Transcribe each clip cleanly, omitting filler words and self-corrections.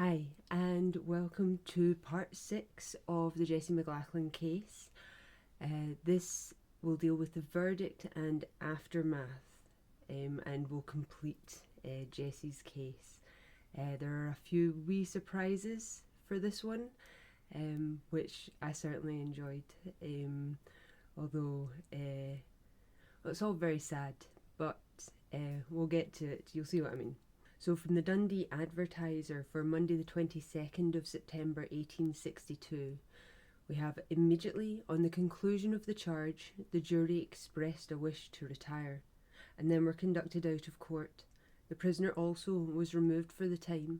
Hi, and welcome to part 6 of the Jessie McLachlan case. This will deal with the verdict and aftermath, and will complete Jessie's case. There are a few wee surprises for this one, which I certainly enjoyed, although it's all very sad, but we'll get to it. You'll see what I mean. So from the Dundee Advertiser for Monday the 22nd of September 1862, we have immediately on the conclusion of the charge, the jury expressed a wish to retire, and then were conducted out of court. The prisoner also was removed for the time.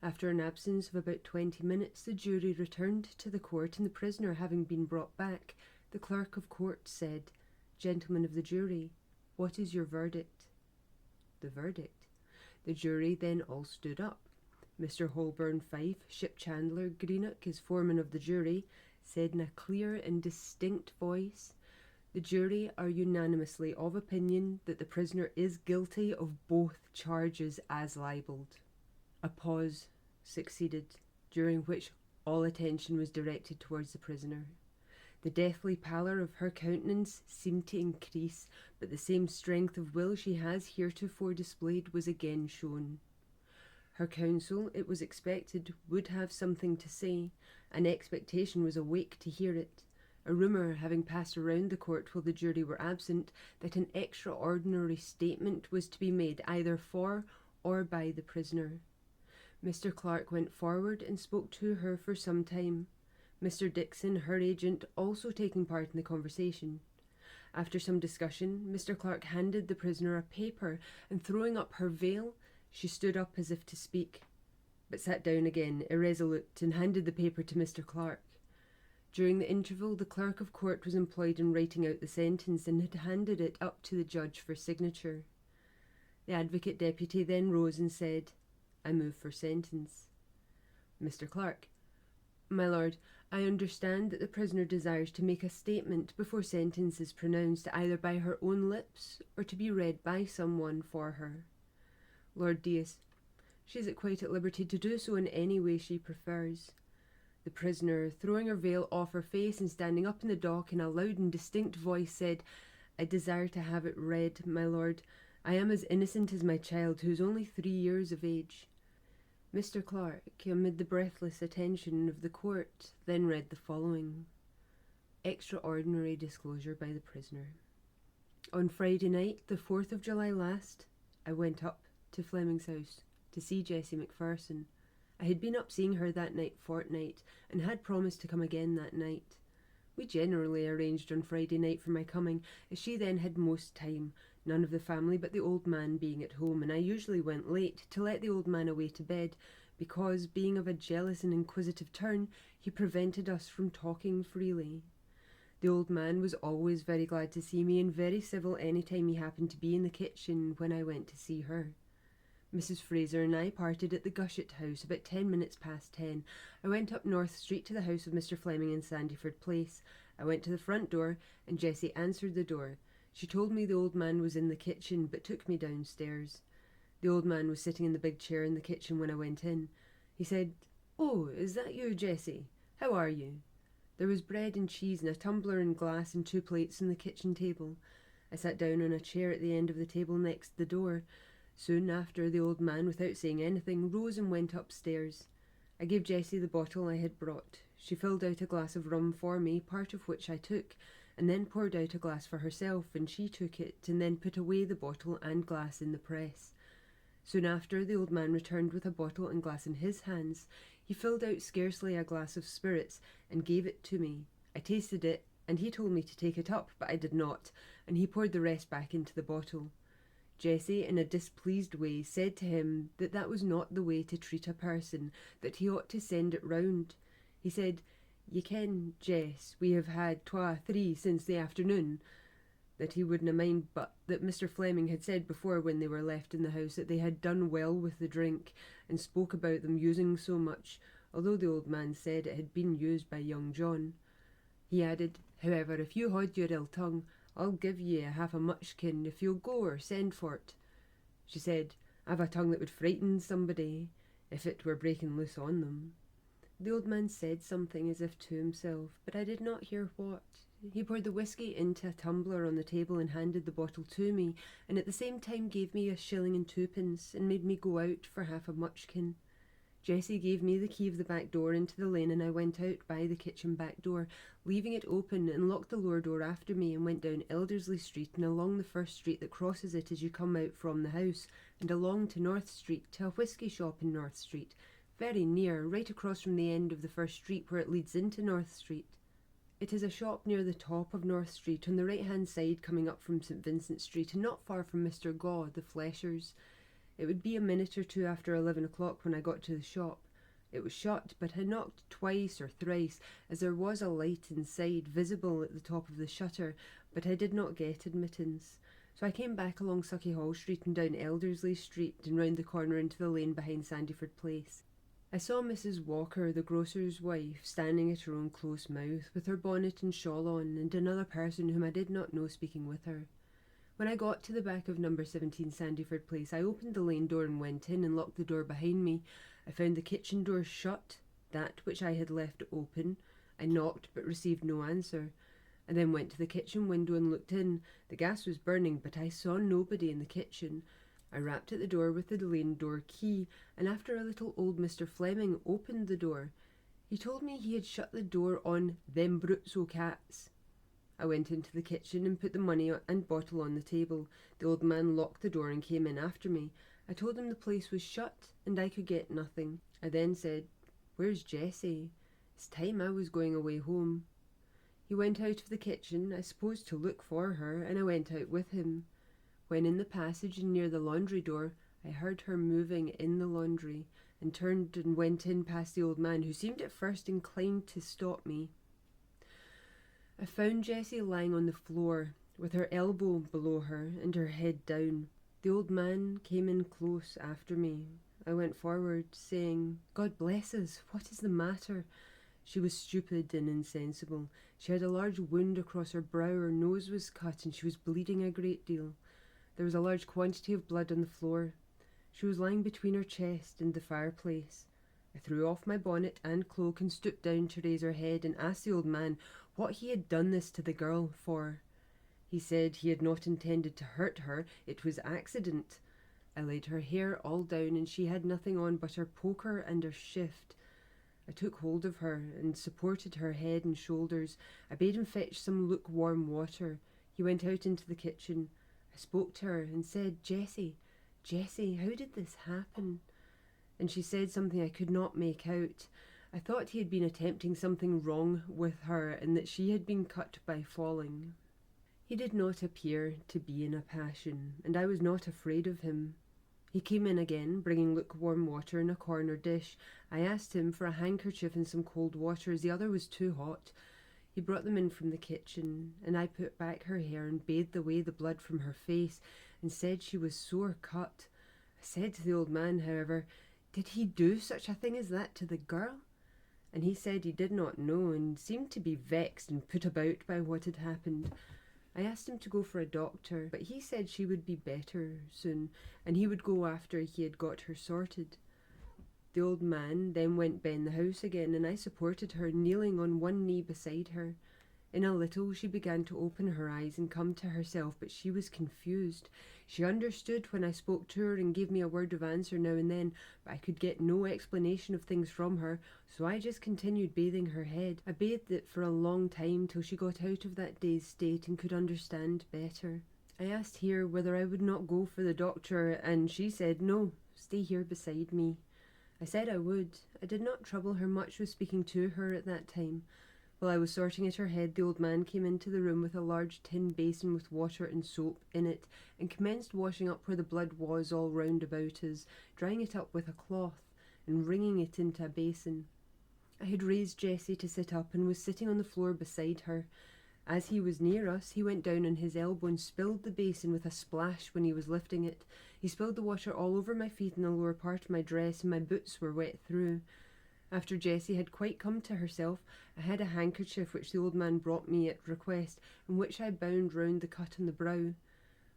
After an absence of about 20 minutes, the jury returned to the court, and the prisoner having been brought back, the clerk of court said, "Gentlemen of the jury, what is your verdict?" The verdict. The jury then all stood up. Mr. Holborn Fife, ship chandler, Greenock, as foreman of the jury, said in a clear and distinct voice, "The jury are unanimously of opinion that the prisoner is guilty of both charges as libelled." A pause succeeded, during which all attention was directed towards the prisoner. The deathly pallor of her countenance seemed to increase, but the same strength of will she has heretofore displayed was again shown. Her counsel, it was expected, would have something to say, and expectation was awake to hear it. A rumour having passed around the court while the jury were absent, that an extraordinary statement was to be made either for or by the prisoner. Mr. Clark went forward and spoke to her for some time. Mr. Dixon, her agent, also taking part in the conversation. After some discussion, Mr. Clark handed the prisoner a paper, and throwing up her veil, she stood up as if to speak, but sat down again, irresolute, and handed the paper to Mr. Clark. During the interval, the clerk of court was employed in writing out the sentence, and had handed it up to the judge for signature. The advocate deputy then rose and said, "I move for sentence." Mr. Clark: "My lord, I understand that the prisoner desires to make a statement before sentence is pronounced, either by her own lips or to be read by someone for her." Lord Dias: "She is quite at liberty to do so in any way she prefers." The prisoner, throwing her veil off her face and standing up in the dock in a loud and distinct voice, said, "I desire to have it read, my lord. I am as innocent as my child, who is only 3 years of age." Mr. Clark, amid the breathless attention of the court, then read the following: Extraordinary disclosure by the prisoner. On Friday night, the 4th of July last, I went up to Fleming's house to see Jessie McPherson. I had been up seeing her that night fortnight, and had promised to come again that night. We generally arranged on Friday night for my coming, as she then had most time, none of the family but the old man being at home, and I usually went late to let the old man away to bed, because, being of a jealous and inquisitive turn, he prevented us from talking freely. The old man was always very glad to see me, and very civil any time he happened to be in the kitchen when I went to see her. Mrs. Fraser and I parted at the Gushet house about 10 minutes past 10. I went up North Street to the house of Mr. Fleming in Sandyford Place. I went to the front door, and Jessie answered the door. She told me the old man was in the kitchen, but took me downstairs. The old man was sitting in the big chair in the kitchen when I went in. He said, "Oh, is that you, Jessie? How are you?" There was bread and cheese and a tumbler and glass and 2 plates on the kitchen table. I sat down on a chair at the end of the table next the door. Soon after, the old man, without saying anything, rose and went upstairs. I gave Jessie the bottle I had brought. She filled out a glass of rum for me, part of which I took, and then poured out a glass for herself, and she took it, and then put away the bottle and glass in the press. Soon after, the old man returned with a bottle and glass in his hands. He filled out scarcely a glass of spirits, and gave it to me. I tasted it, and he told me to take it up, but I did not, and he poured the rest back into the bottle. Jessie, in a displeased way, said to him that that was not the way to treat a person, that he ought to send it round. He said, "Ye ken, Jess, we have had 2 or 3 since the afternoon," that he wouldna mind, but that Mr. Fleming had said before when they were left in the house that they had done well with the drink, and spoke about them using so much, although the old man said it had been used by young John. He added, "However, if you haud your ill tongue, I'll give ye half a mutchkin if you'll go or send for't." She said, "I've a tongue that would frighten somebody." if it were breaking loose on them. The old man said something as if to himself, but I did not hear what. He poured the whisky into a tumbler on the table and handed the bottle to me, and at the same time gave me 1 shilling and 2pence and made me go out for half a mutchkin. Jessie gave me the key of the back door into the lane, and I went out by the kitchen back door, leaving it open, and locked the lower door after me, and went down Elderslie Street and along the first street that crosses it as you come out from the house, and along to North Street, to a whisky shop in North Street, very near, right across from the end of the first street where it leads into North Street. It is a shop near the top of North Street, on the right-hand side coming up from St Vincent Street, and not far from Mr Gaw, the fleshers. It would be a minute or two after 11 o'clock when I got to the shop. It was shut, but I knocked twice or thrice, as there was a light inside, visible at the top of the shutter, but I did not get admittance. So I came back along Suckyhall Street and down Elderslie Street and round the corner into the lane behind Sandyford Place. I saw Mrs Walker, the grocer's wife, standing at her own close mouth, with her bonnet and shawl on, and another person whom I did not know speaking with her. When I got to the back of number 17 Sandyford Place, I opened the lane door and went in and locked the door behind me. I found the kitchen door shut, that which I had left open. I knocked but received no answer. I then went to the kitchen window and looked in. The gas was burning, but I saw nobody in the kitchen. I rapped at the door with the lane door key, and after a little old Mr Fleming opened the door. He told me he had shut the door on them brutes o' cats. I went into the kitchen and put the money and bottle on the table. The old man locked the door and came in after me. I told him the place was shut and I could get nothing. I then said, "Where's Jessie? It's time I was going away home." He went out of the kitchen, I suppose to look for her, and I went out with him. When in the passage and near the laundry door, I heard her moving in the laundry, and turned and went in past the old man, who seemed at first inclined to stop me. I found Jessie lying on the floor, with her elbow below her and her head down. The old man came in close after me. I went forward, saying, "God bless us, what is the matter?" She was stupid and insensible. She had a large wound across her brow, her nose was cut, and she was bleeding a great deal. There was a large quantity of blood on the floor. She was lying between her chest and the fireplace. I threw off my bonnet and cloak and stooped down to raise her head and asked the old man what he had done this to the girl for. He said he had not intended to hurt her, it was accident. I laid her hair all down, and she had nothing on but her poker and her shift. I took hold of her and supported her head and shoulders. I bade him fetch some lukewarm water. He went out into the kitchen. I spoke to her and said, Jessie, how did this happen?" And she said something I could not make out. I thought he had been attempting something wrong with her, and that she had been cut by falling. He did not appear to be in a passion, and I was not afraid of him. He came in again, bringing lukewarm water in a corner dish. I asked him for a handkerchief and some cold water, as the other was too hot. He brought them in from the kitchen, and I put back her hair and bathed away the blood from her face, and said she was sore cut. I said to the old man, however, did he do such a thing as that to the girl? And he said he did not know, and seemed to be vexed and put about by what had happened. I asked him to go for a doctor, but he said she would be better soon, and he would go after he had got her sorted. The old man then went ben the house again, and I supported her, kneeling on one knee beside her. In a little she began to open her eyes and come to herself, but she was confused. She understood when I spoke to her and gave me a word of answer now and then, but I could get no explanation of things from her, so I just continued bathing her head. I bathed it for a long time till she got out of that dazed state and could understand better. I asked here whether I would not go for the doctor, and she said, "No, stay here beside me." I said I would. I did not trouble her much with speaking to her at that time. While I was sorting at her head, the old man came into the room with a large tin basin with water and soap in it, and commenced washing up where the blood was all round about us, drying it up with a cloth, and wringing it into a basin. I had raised Jessie to sit up, and was sitting on the floor beside her. As he was near us, he went down on his elbow and spilled the basin with a splash when he was lifting it. He spilled the water all over my feet and the lower part of my dress, and my boots were wet through. After Jessie had quite come to herself, I had a handkerchief which the old man brought me at request, and which I bound round the cut on the brow.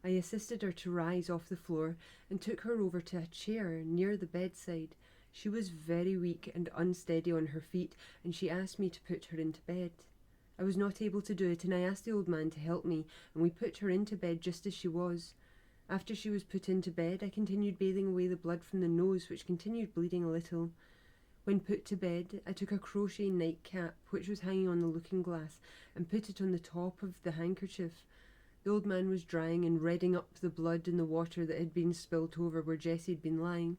I assisted her to rise off the floor, and took her over to a chair near the bedside. She was very weak and unsteady on her feet, and she asked me to put her into bed. I was not able to do it, and I asked the old man to help me, and we put her into bed just as she was. After she was put into bed, I continued bathing away the blood from the nose, which continued bleeding a little. When put to bed, I took a crochet nightcap, which was hanging on the looking-glass, and put it on the top of the handkerchief. The old man was drying and redding up the blood in the water that had been spilt over where Jessie had been lying.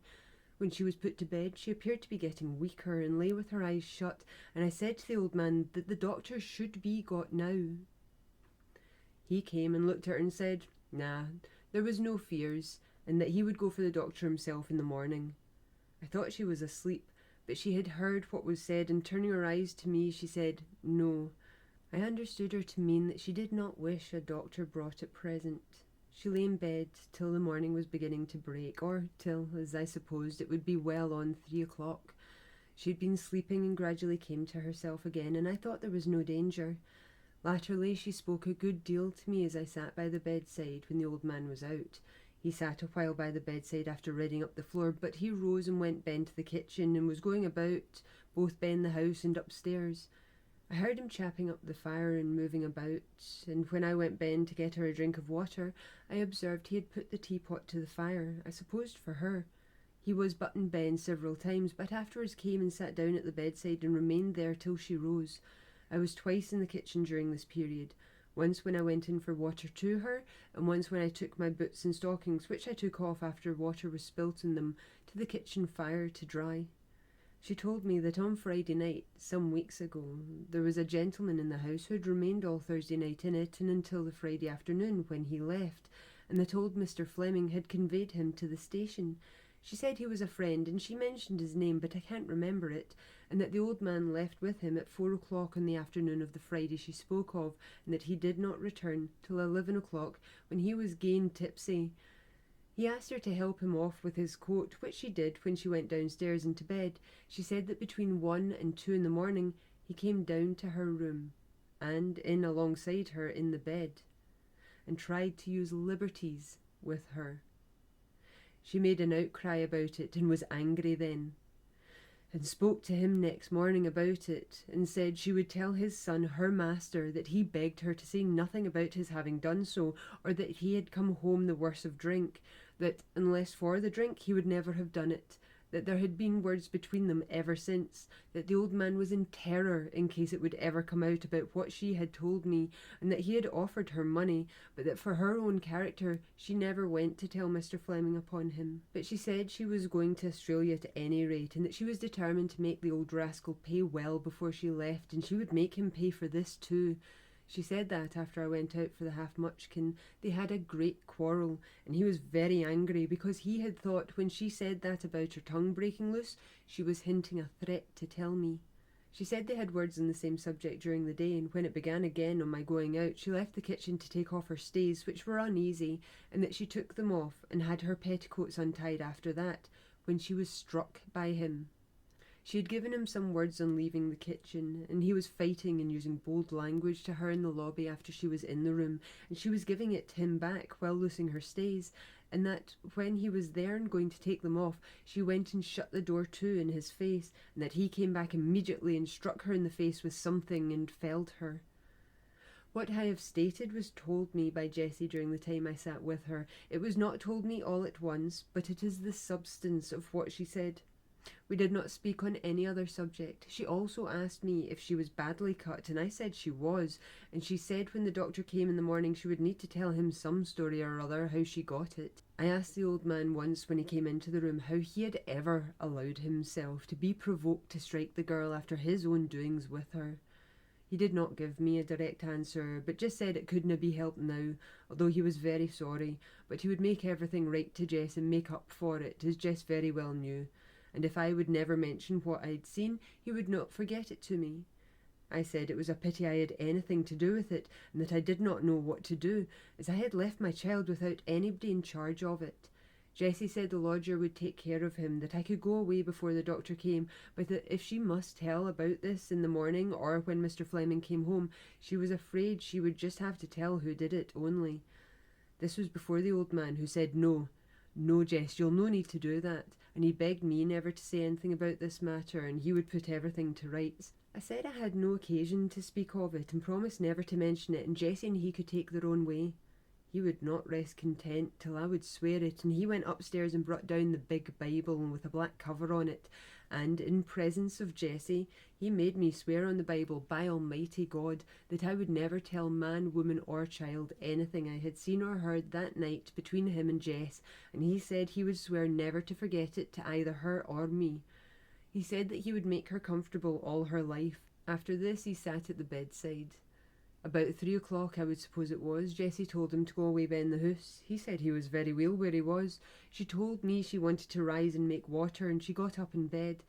When she was put to bed, she appeared to be getting weaker and lay with her eyes shut, and I said to the old man that the doctor should be got now. He came and looked at her and said, "Nah, there was no fears," and that he would go for the doctor himself in the morning. I thought she was asleep, but she had heard what was said, and turning her eyes to me, she said, "No." I understood her to mean that she did not wish a doctor brought at present. She lay in bed till the morning was beginning to break, or till, as I supposed, it would be well on 3 o'clock. She had been sleeping and gradually came to herself again, and I thought there was no danger. Latterly she spoke a good deal to me as I sat by the bedside when the old man was out. He sat a while by the bedside after ridding up the floor, but he rose and went Ben to the kitchen, and was going about both Ben the house and upstairs. I heard him chapping up the fire and moving about, and when I went Ben to get her a drink of water, I observed he had put the teapot to the fire, I supposed for her. He was buttoned Ben several times, but afterwards came and sat down at the bedside and remained there till she rose. I was twice in the kitchen during this period, once when I went in for water to her, and once when I took my boots and stockings, which I took off after water was spilt in them, to the kitchen fire to dry. She told me that on Friday night, some weeks ago, there was a gentleman in the house who had remained all Thursday night in it and until the Friday afternoon when he left, and that old Mr. Fleming had conveyed him to the station. She said he was a friend, and she mentioned his name, but I can't remember it, and that the old man left with him at 4 o'clock on the afternoon of the Friday she spoke of, and that he did not return till 11 o'clock, when he was gane tipsy. He asked her to help him off with his coat, which she did when she went downstairs into bed. She said that between 1 and 2 in the morning he came down to her room, and in alongside her in the bed, and tried to use liberties with her. She made an outcry about it, and was angry then, and spoke to him next morning about it, and said she would tell his son, her master, that he begged her to say nothing about his having done so, or that he had come home the worse of drink, that unless for the drink he would never have done it, that there had been words between them ever since, that the old man was in terror in case it would ever come out about what she had told me, and that he had offered her money, but that for her own character she never went to tell Mr. Fleming upon him. But she said she was going to Australia at any rate, and that she was determined to make the old rascal pay well before she left, and she would make him pay for this too. She said that after I went out for the half-mutchkin, they had a great quarrel, and he was very angry because he had thought when she said that about her tongue breaking loose, she was hinting a threat to tell me. She said they had words on the same subject during the day, and when it began again on my going out, she left the kitchen to take off her stays, which were uneasy, and that she took them off and had her petticoats untied after that, when she was struck by him. She had given him some words on leaving the kitchen, and he was fighting and using bold language to her in the lobby after she was in the room, and she was giving it to him back while loosing her stays, and that when he was there and going to take them off, she went and shut the door to in his face, and that he came back immediately and struck her in the face with something and felled her. What I have stated was told me by Jessie during the time I sat with her. It was not told me all at once, but it is the substance of what she said. We did not speak on any other subject. She also asked me if she was badly cut, and I said she was, and she said when the doctor came in the morning she would need to tell him some story or other how she got it. I asked the old man once when he came into the room how he had ever allowed himself to be provoked to strike the girl after his own doings with her. He did not give me a direct answer, but just said it couldna be helped now, although he was very sorry, but he would make everything right to Jess and make up for it, as Jess very well knew. And if I would never mention what I'd seen, he would not forget it to me. I said it was a pity I had anything to do with it, and that I did not know what to do, as I had left my child without anybody in charge of it. Jessie said the lodger would take care of him, that I could go away before the doctor came, but that if she must tell about this in the morning or when Mr. Fleming came home, she was afraid she would just have to tell who did it only. This was before the old man, who said no, "No, Jess, you'll no need to do that," and he begged me never to say anything about this matter, and he would put everything to rights. I said I had no occasion to speak of it, and promised never to mention it, and Jessie and he could take their own way. He would not rest content till I would swear it, and he went upstairs and brought down the big Bible with a black cover on it, and in presence of Jessie, he made me swear on the Bible, by Almighty God, that I would never tell man, woman or child anything I had seen or heard that night between him and Jess, and he said he would swear never to forget it to either her or me. He said that he would make her comfortable all her life. After this he sat at the bedside. About 3 o'clock, I would suppose it was, Jessie told him to go away ben the house. He said he was very well where he was. She told me she wanted to rise and make water, and she got up in bed.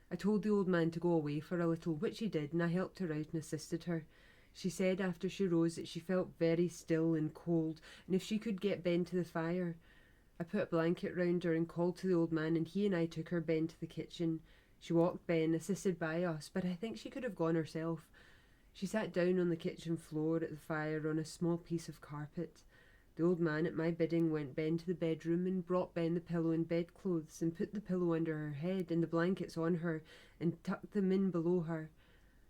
I told the old man to go away for a little, which he did, and I helped her out and assisted her. She said after she rose that she felt very still and cold, and if she could get Ben to the fire. I put a blanket round her and called to the old man, and he and I took her Ben to the kitchen. She walked Ben, assisted by us, but I think she could have gone herself. She sat down on the kitchen floor at the fire on a small piece of carpet. The old man, at my bidding, went Ben to the bedroom and brought Ben the pillow and bedclothes and put the pillow under her head and the blankets on her and tucked them in below her.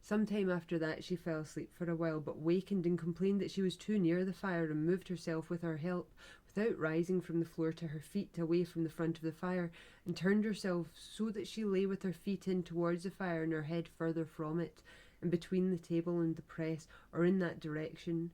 Some time after that she fell asleep for a while, but wakened and complained that she was too near the fire and moved herself with our help, without rising from the floor to her feet away from the front of the fire, and turned herself so that she lay with her feet in towards the fire and her head further from it, and between the table and the press, or in that direction.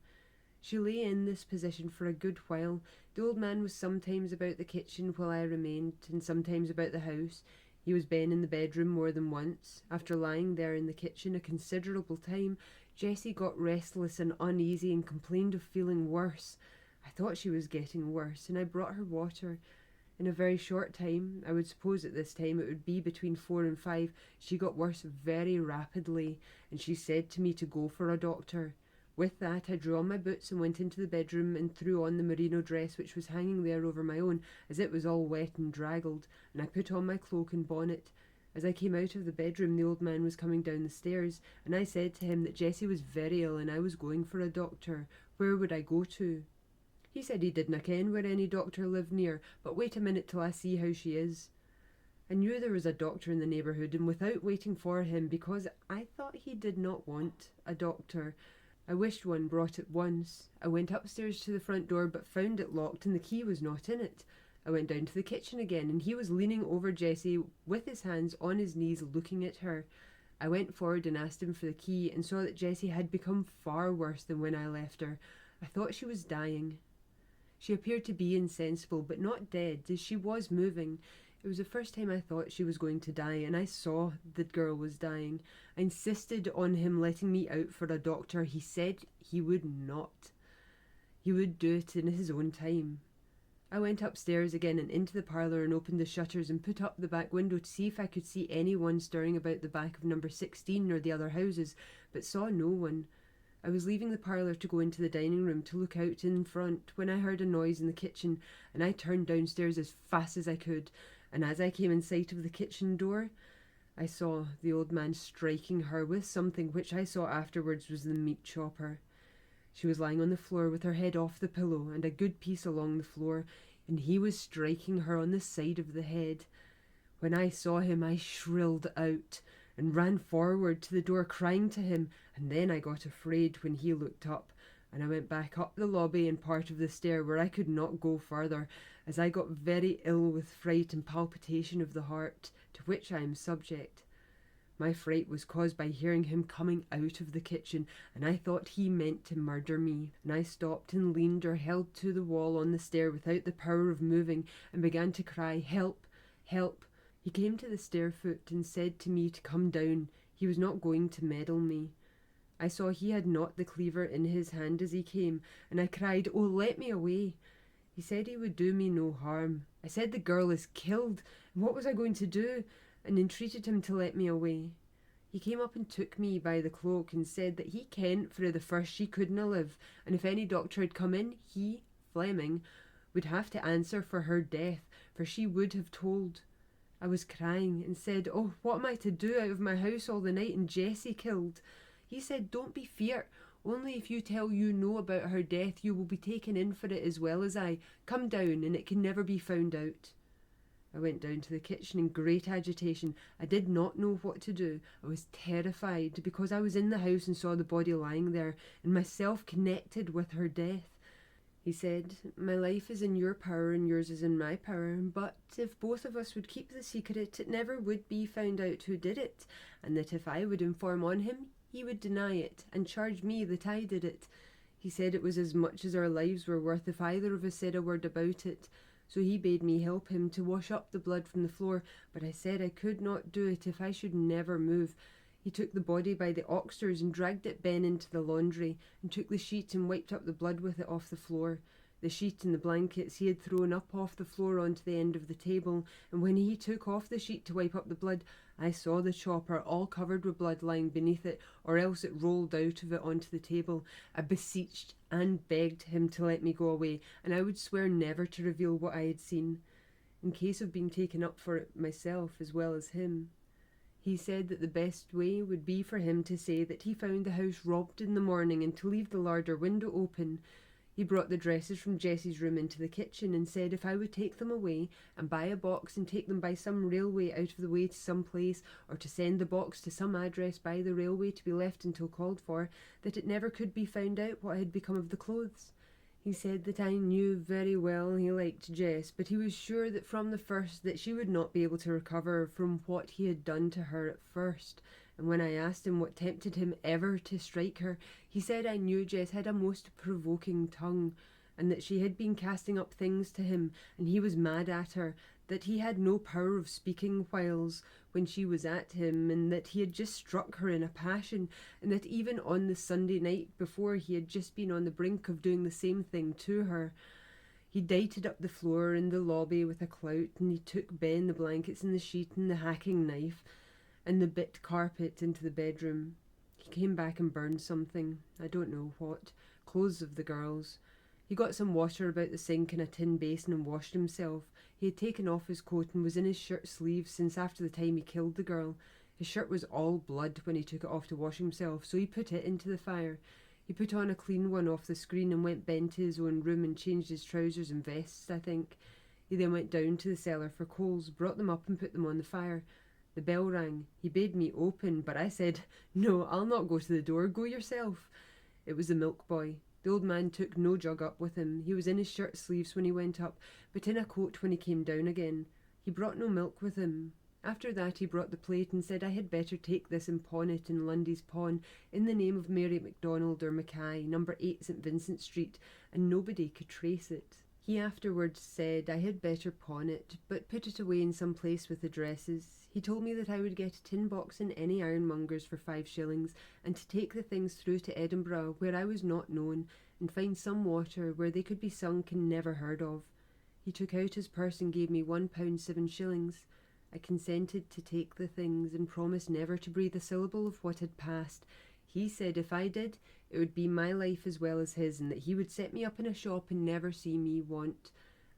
She lay in this position for a good while. The old man was sometimes about the kitchen while I remained, and sometimes about the house. He was Ben in the bedroom more than once. After lying there in the kitchen a considerable time, Jessie got restless and uneasy and complained of feeling worse. I thought she was getting worse, and I brought her water. In a very short time, I would suppose at this time it would be between 4 and 5, she got worse very rapidly, and she said to me to go for a doctor. With that, I drew on my boots and went into the bedroom and threw on the merino dress which was hanging there over my own, as it was all wet and draggled, and I put on my cloak and bonnet. As I came out of the bedroom, the old man was coming down the stairs, and I said to him that Jessie was very ill and I was going for a doctor. Where would I go to? He said he didna ken where any doctor lived near, but wait a minute till I see how she is. I knew there was a doctor in the neighbourhood, and without waiting for him, because I thought he did not want a doctor, I wished one brought at once. I went upstairs to the front door, but found it locked and the key was not in it. I went down to the kitchen again, and he was leaning over Jessie with his hands on his knees looking at her. I went forward and asked him for the key, and saw that Jessie had become far worse than when I left her. I thought she was dying. She appeared to be insensible, but not dead, as she was moving. It was the first time I thought she was going to die, and I saw the girl was dying. I insisted on him letting me out for a doctor. He said he would not. He would do it in his own time. I went upstairs again and into the parlour and opened the shutters and put up the back window to see if I could see anyone stirring about the back of number 16 or the other houses, but saw no one. I was leaving the parlour to go into the dining room to look out in front when I heard a noise in the kitchen, and I turned downstairs as fast as I could, and as I came in sight of the kitchen door, I saw the old man striking her with something which I saw afterwards was the meat chopper. She was lying on the floor with her head off the pillow and a good piece along the floor, and he was striking her on the side of the head. When I saw him, I shrilled out and ran forward to the door crying to him, and then I got afraid when he looked up, and I went back up the lobby and part of the stair where I could not go further, as I got very ill with fright and palpitation of the heart, to which I am subject. My fright was caused by hearing him coming out of the kitchen, and I thought he meant to murder me, and I stopped and leaned or held to the wall on the stair without the power of moving, and began to cry, "Help! Help!" He came to the stair foot and said to me to come down. He was not going to meddle me. I saw he had not the cleaver in his hand as he came, and I cried, "Oh, let me away." He said he would do me no harm. I said the girl is killed, and what was I going to do, and entreated him to let me away. He came up and took me by the cloak and said that he kent frae the first she couldna live, and if any doctor had come in, he, Fleming, would have to answer for her death, for she would have told. I was crying and said, "Oh, what am I to do out of my house all the night and Jessie killed?" He said, "Don't be feart. Only if you tell you know about her death, you will be taken in for it as well as I. Come down, and it can never be found out." I went down to the kitchen in great agitation. I did not know what to do. I was terrified because I was in the house and saw the body lying there, and myself connected with her death. He said, "My life is in your power and yours is in my power, but if both of us would keep the secret, it never would be found out who did it, and that if I would inform on him, he would deny it and charge me that I did it. He said it was as much as our lives were worth if either of us said a word about it. So he bade me help him to wash up the blood from the floor, but I said I could not do it if I should never move. He took the body by the oxters and dragged it ben into the laundry, and took the sheet and wiped up the blood with it off the floor. The sheet and the blankets he had thrown up off the floor onto the end of the table, and when he took off the sheet to wipe up the blood, I saw the chopper all covered with blood lying beneath it, or else it rolled out of it onto the table. I beseeched and begged him to let me go away, and I would swear never to reveal what I had seen, in case of being taken up for it myself as well as him. He said that the best way would be for him to say that he found the house robbed in the morning and to leave the larder window open. He brought the dresses from Jessie's room into the kitchen and said if I would take them away and buy a box and take them by some railway out of the way to some place, or to send the box to some address by the railway to be left until called for, that it never could be found out what had become of the clothes. He said that I knew very well he liked Jess, but he was sure that from the first that she would not be able to recover from what he had done to her at first. And when I asked him what tempted him ever to strike her, he said I knew Jess had a most provoking tongue, and that she had been casting up things to him, and he was mad at her, that he had no power of speaking whiles when she was at him, and that he had just struck her in a passion, and that even on the Sunday night before he had just been on the brink of doing the same thing to her. He dighted up the floor in the lobby with a clout, and he took Ben the blankets and the sheet and the hacking knife and the bit carpet into the bedroom. He came back and burned something, I don't know what, clothes of the girls. He got some water about the sink and a tin basin and washed himself. He had taken off his coat and was in his shirt sleeves since after the time he killed the girl. His shirt was all blood when he took it off to wash himself, so he put it into the fire. He put on a clean one off the screen and went Ben to his own room and changed his trousers and vests, I think. He then went down to the cellar for coals, brought them up and put them on the fire. The bell rang. He bade me open, but I said, "No, I'll not go to the door. Go yourself." It was the milk boy. The old man took no jug up with him. He was in his shirt sleeves when he went up, but in a coat when he came down again. He brought no milk with him. After that he brought the plate and said I had better take this and pawn it in Lundy's pawn in the name of Mary MacDonald or Mackay, number 8 St Vincent Street, and nobody could trace it. He afterwards said I had better pawn it, but put it away in some place with addresses. He told me that I would get a tin box in any ironmonger's for 5 shillings, and to take the things through to Edinburgh, where I was not known, and find some water where they could be sunk and never heard of. He took out his purse and gave me £1 7 shillings. I consented to take the things and promised never to breathe a syllable of what had passed. He said if I did, it would be my life as well as his, and that he would set me up in a shop and never see me want.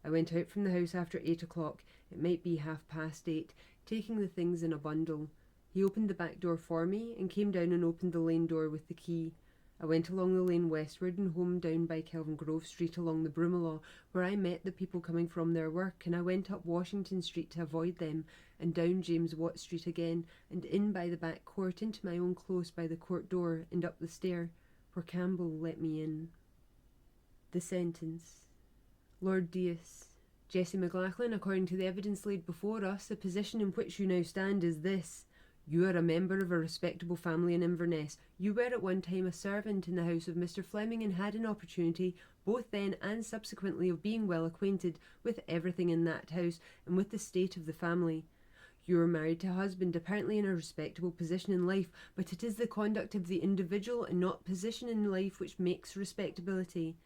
I went out from the house after 8 o'clock, it might be 8:30, taking the things in a bundle. He opened the back door for me and came down and opened the lane door with the key. I went along the lane westward and home down by Kelvin Grove Street along the Broomielaw, where I met the people coming from their work, and I went up Washington Street to avoid them, and down James Watt Street again, and in by the back court into my own close by the court door, and up the stair, where Campbell let me in. The sentence. Lord Deas, Jessie McLachlan, according to the evidence laid before us, the position in which you now stand is this. You are a member of a respectable family in Inverness. You were at one time a servant in the house of Mr. Fleming and had an opportunity, both then and subsequently, of being well acquainted with everything in that house and with the state of the family. You are married to a husband apparently in a respectable position in life, but it is the conduct of the individual and not position in life which makes respectability.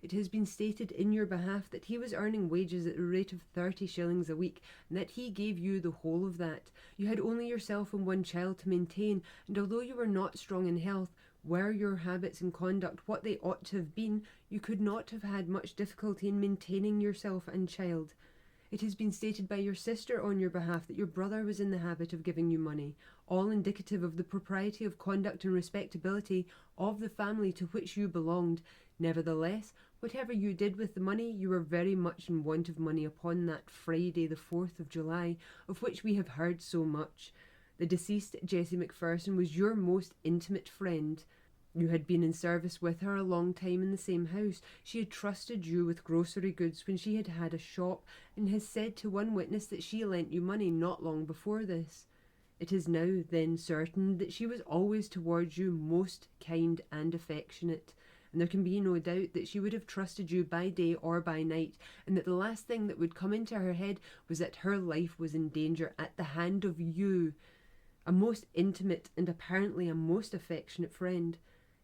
It has been stated in your behalf that he was earning wages at the rate of 30 shillings a week, and that he gave you the whole of that. You had only yourself and one child to maintain, and although you were not strong in health, were your habits and conduct what they ought to have been, you could not have had much difficulty in maintaining yourself and child. It has been stated by your sister on your behalf that your brother was in the habit of giving you money, all indicative of the propriety of conduct and respectability of the family to which you belonged. Nevertheless, whatever you did with the money, you were very much in want of money upon that Friday, the 4th of July, of which we have heard so much. The deceased Jessie McPherson was your most intimate friend. You had been in service with her a long time in the same house. She had trusted you with grocery goods when she had had a shop, and has said to one witness that she lent you money not long before this. It is now, then, certain that she was always towards you most kind and affectionate, and there can be no doubt that she would have trusted you by day or by night, and that the last thing that would come into her head was that her life was in danger at the hand of you, a most intimate and apparently a most affectionate friend.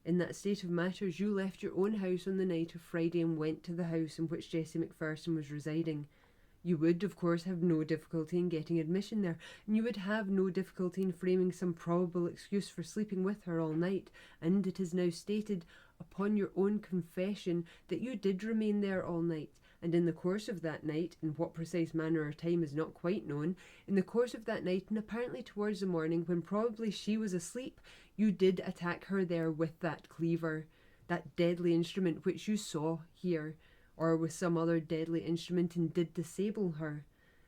In that state of matters, you left your own house on the night of Friday and went to the house in which Jessie McPherson was residing. You would, of course, have no difficulty in getting admission there, and you would have no difficulty in framing some probable excuse for sleeping with her all night, and it is now stated, upon your own confession, that you did remain there all night, and in the course of that night, in what precise manner or time is not quite known, in the course of that night, and apparently towards the morning, when probably she was asleep, you did attack her there with that cleaver, that deadly instrument which you saw here, or with some other deadly instrument, and did disable her.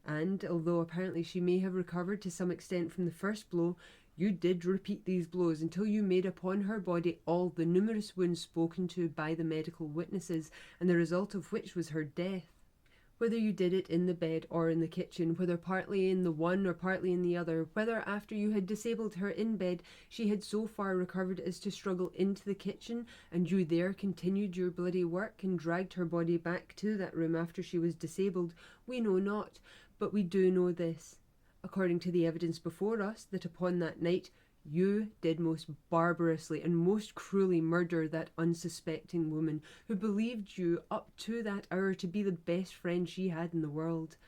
And, although apparently she may have recovered to some extent from the first blow, you did repeat these blows until you made upon her body all the numerous wounds spoken to by the medical witnesses, and the result of which was her death. Whether you did it in the bed or in the kitchen, whether partly in the one or partly in the other, whether after you had disabled her in bed she had so far recovered as to struggle into the kitchen, and you there continued your bloody work and dragged her body back to that room after she was disabled, we know not, but we do know this, according to the evidence before us, that upon that night you did most barbarously and most cruelly murder that unsuspecting woman who believed you up to that hour to be the best friend she had in the world.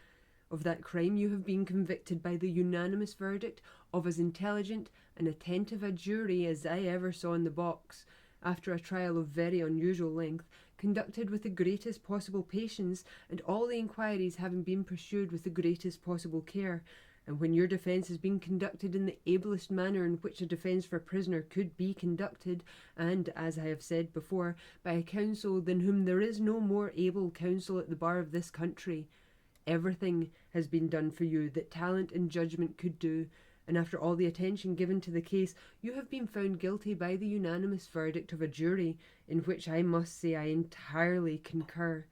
Of that crime you have been convicted by the unanimous verdict of as intelligent and attentive a jury as I ever saw in the box, after a trial of very unusual length, conducted with the greatest possible patience, and all the inquiries having been pursued with the greatest possible care. And when your defence has been conducted in the ablest manner in which a defence for a prisoner could be conducted, and, as I have said before, by a counsel than whom there is no more able counsel at the bar of this country, everything has been done for you that talent and judgment could do, and after all the attention given to the case, you have been found guilty by the unanimous verdict of a jury, in which I must say I entirely concur.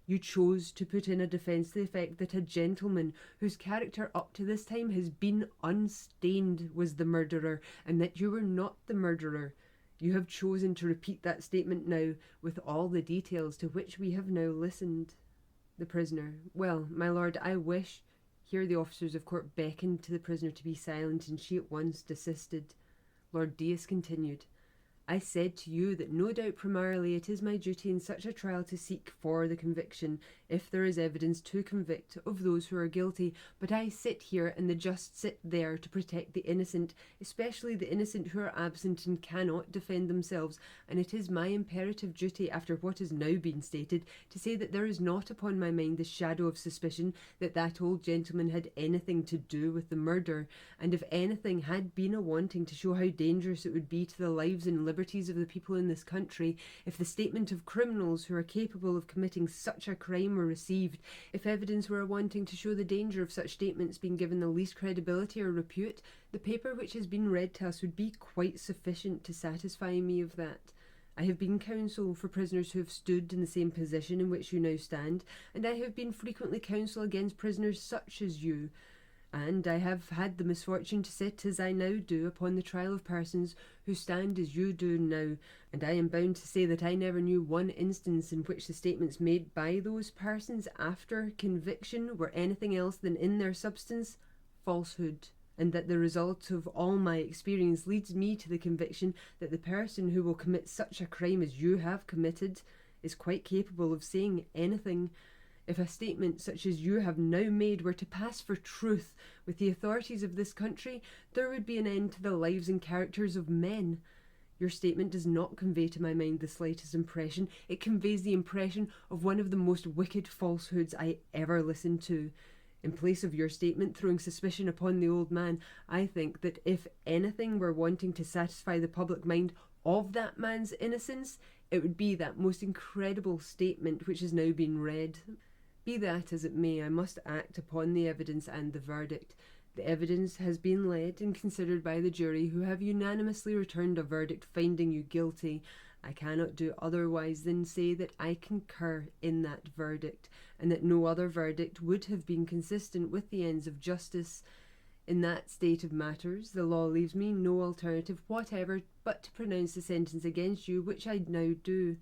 You chose to put in a defence to the effect that a gentleman whose character up to this time has been unstained was the murderer, and that you were not the murderer. You have chosen to repeat that statement now, with all the details to which we have now listened. The prisoner. Well, my lord, I wish... Here the officers of court beckoned to the prisoner to be silent, and she at once desisted. Lord Dias continued. I said to you that no doubt primarily it is my duty in such a trial to seek for the conviction, if there is evidence to convict, of those who are guilty, but I sit here and the just sit there to protect the innocent, especially the innocent who are absent and cannot defend themselves, and it is my imperative duty, after what has now been stated, to say that there is not upon my mind the shadow of suspicion that that old gentleman had anything to do with the murder, and if anything had been a wanting to show how dangerous it would be to the lives and liberties of the people in this country, if the statement of criminals who are capable of committing such a crime were received, if evidence were wanting to show the danger of such statements being given the least credibility or repute, the paper which has been read to us would be quite sufficient to satisfy me of that. I have been counsel for prisoners who have stood in the same position in which you now stand, and I have been frequently counsel against prisoners such as you, and I have had the misfortune to sit, as I now do, upon the trial of persons who stand as you do now, and I am bound to say that I never knew one instance in which the statements made by those persons after conviction were anything else than in their substance falsehood, and that the result of all my experience leads me to the conviction that the person who will commit such a crime as you have committed is quite capable of saying anything. If a statement such as you have now made were to pass for truth with the authorities of this country, there would be an end to the lives and characters of men. Your statement does not convey to my mind the slightest impression. It conveys the impression of one of the most wicked falsehoods I ever listened to. In place of your statement throwing suspicion upon the old man, I think that if anything were wanting to satisfy the public mind of that man's innocence, it would be that most incredible statement which has now been read. Be that as it may, I must act upon the evidence and the verdict. The evidence has been read and considered by the jury, who have unanimously returned a verdict finding you guilty. I cannot do otherwise than say that I concur in that verdict, and that no other verdict would have been consistent with the ends of justice. In that state of matters, the law leaves me no alternative whatever but to pronounce the sentence against you, which I now do.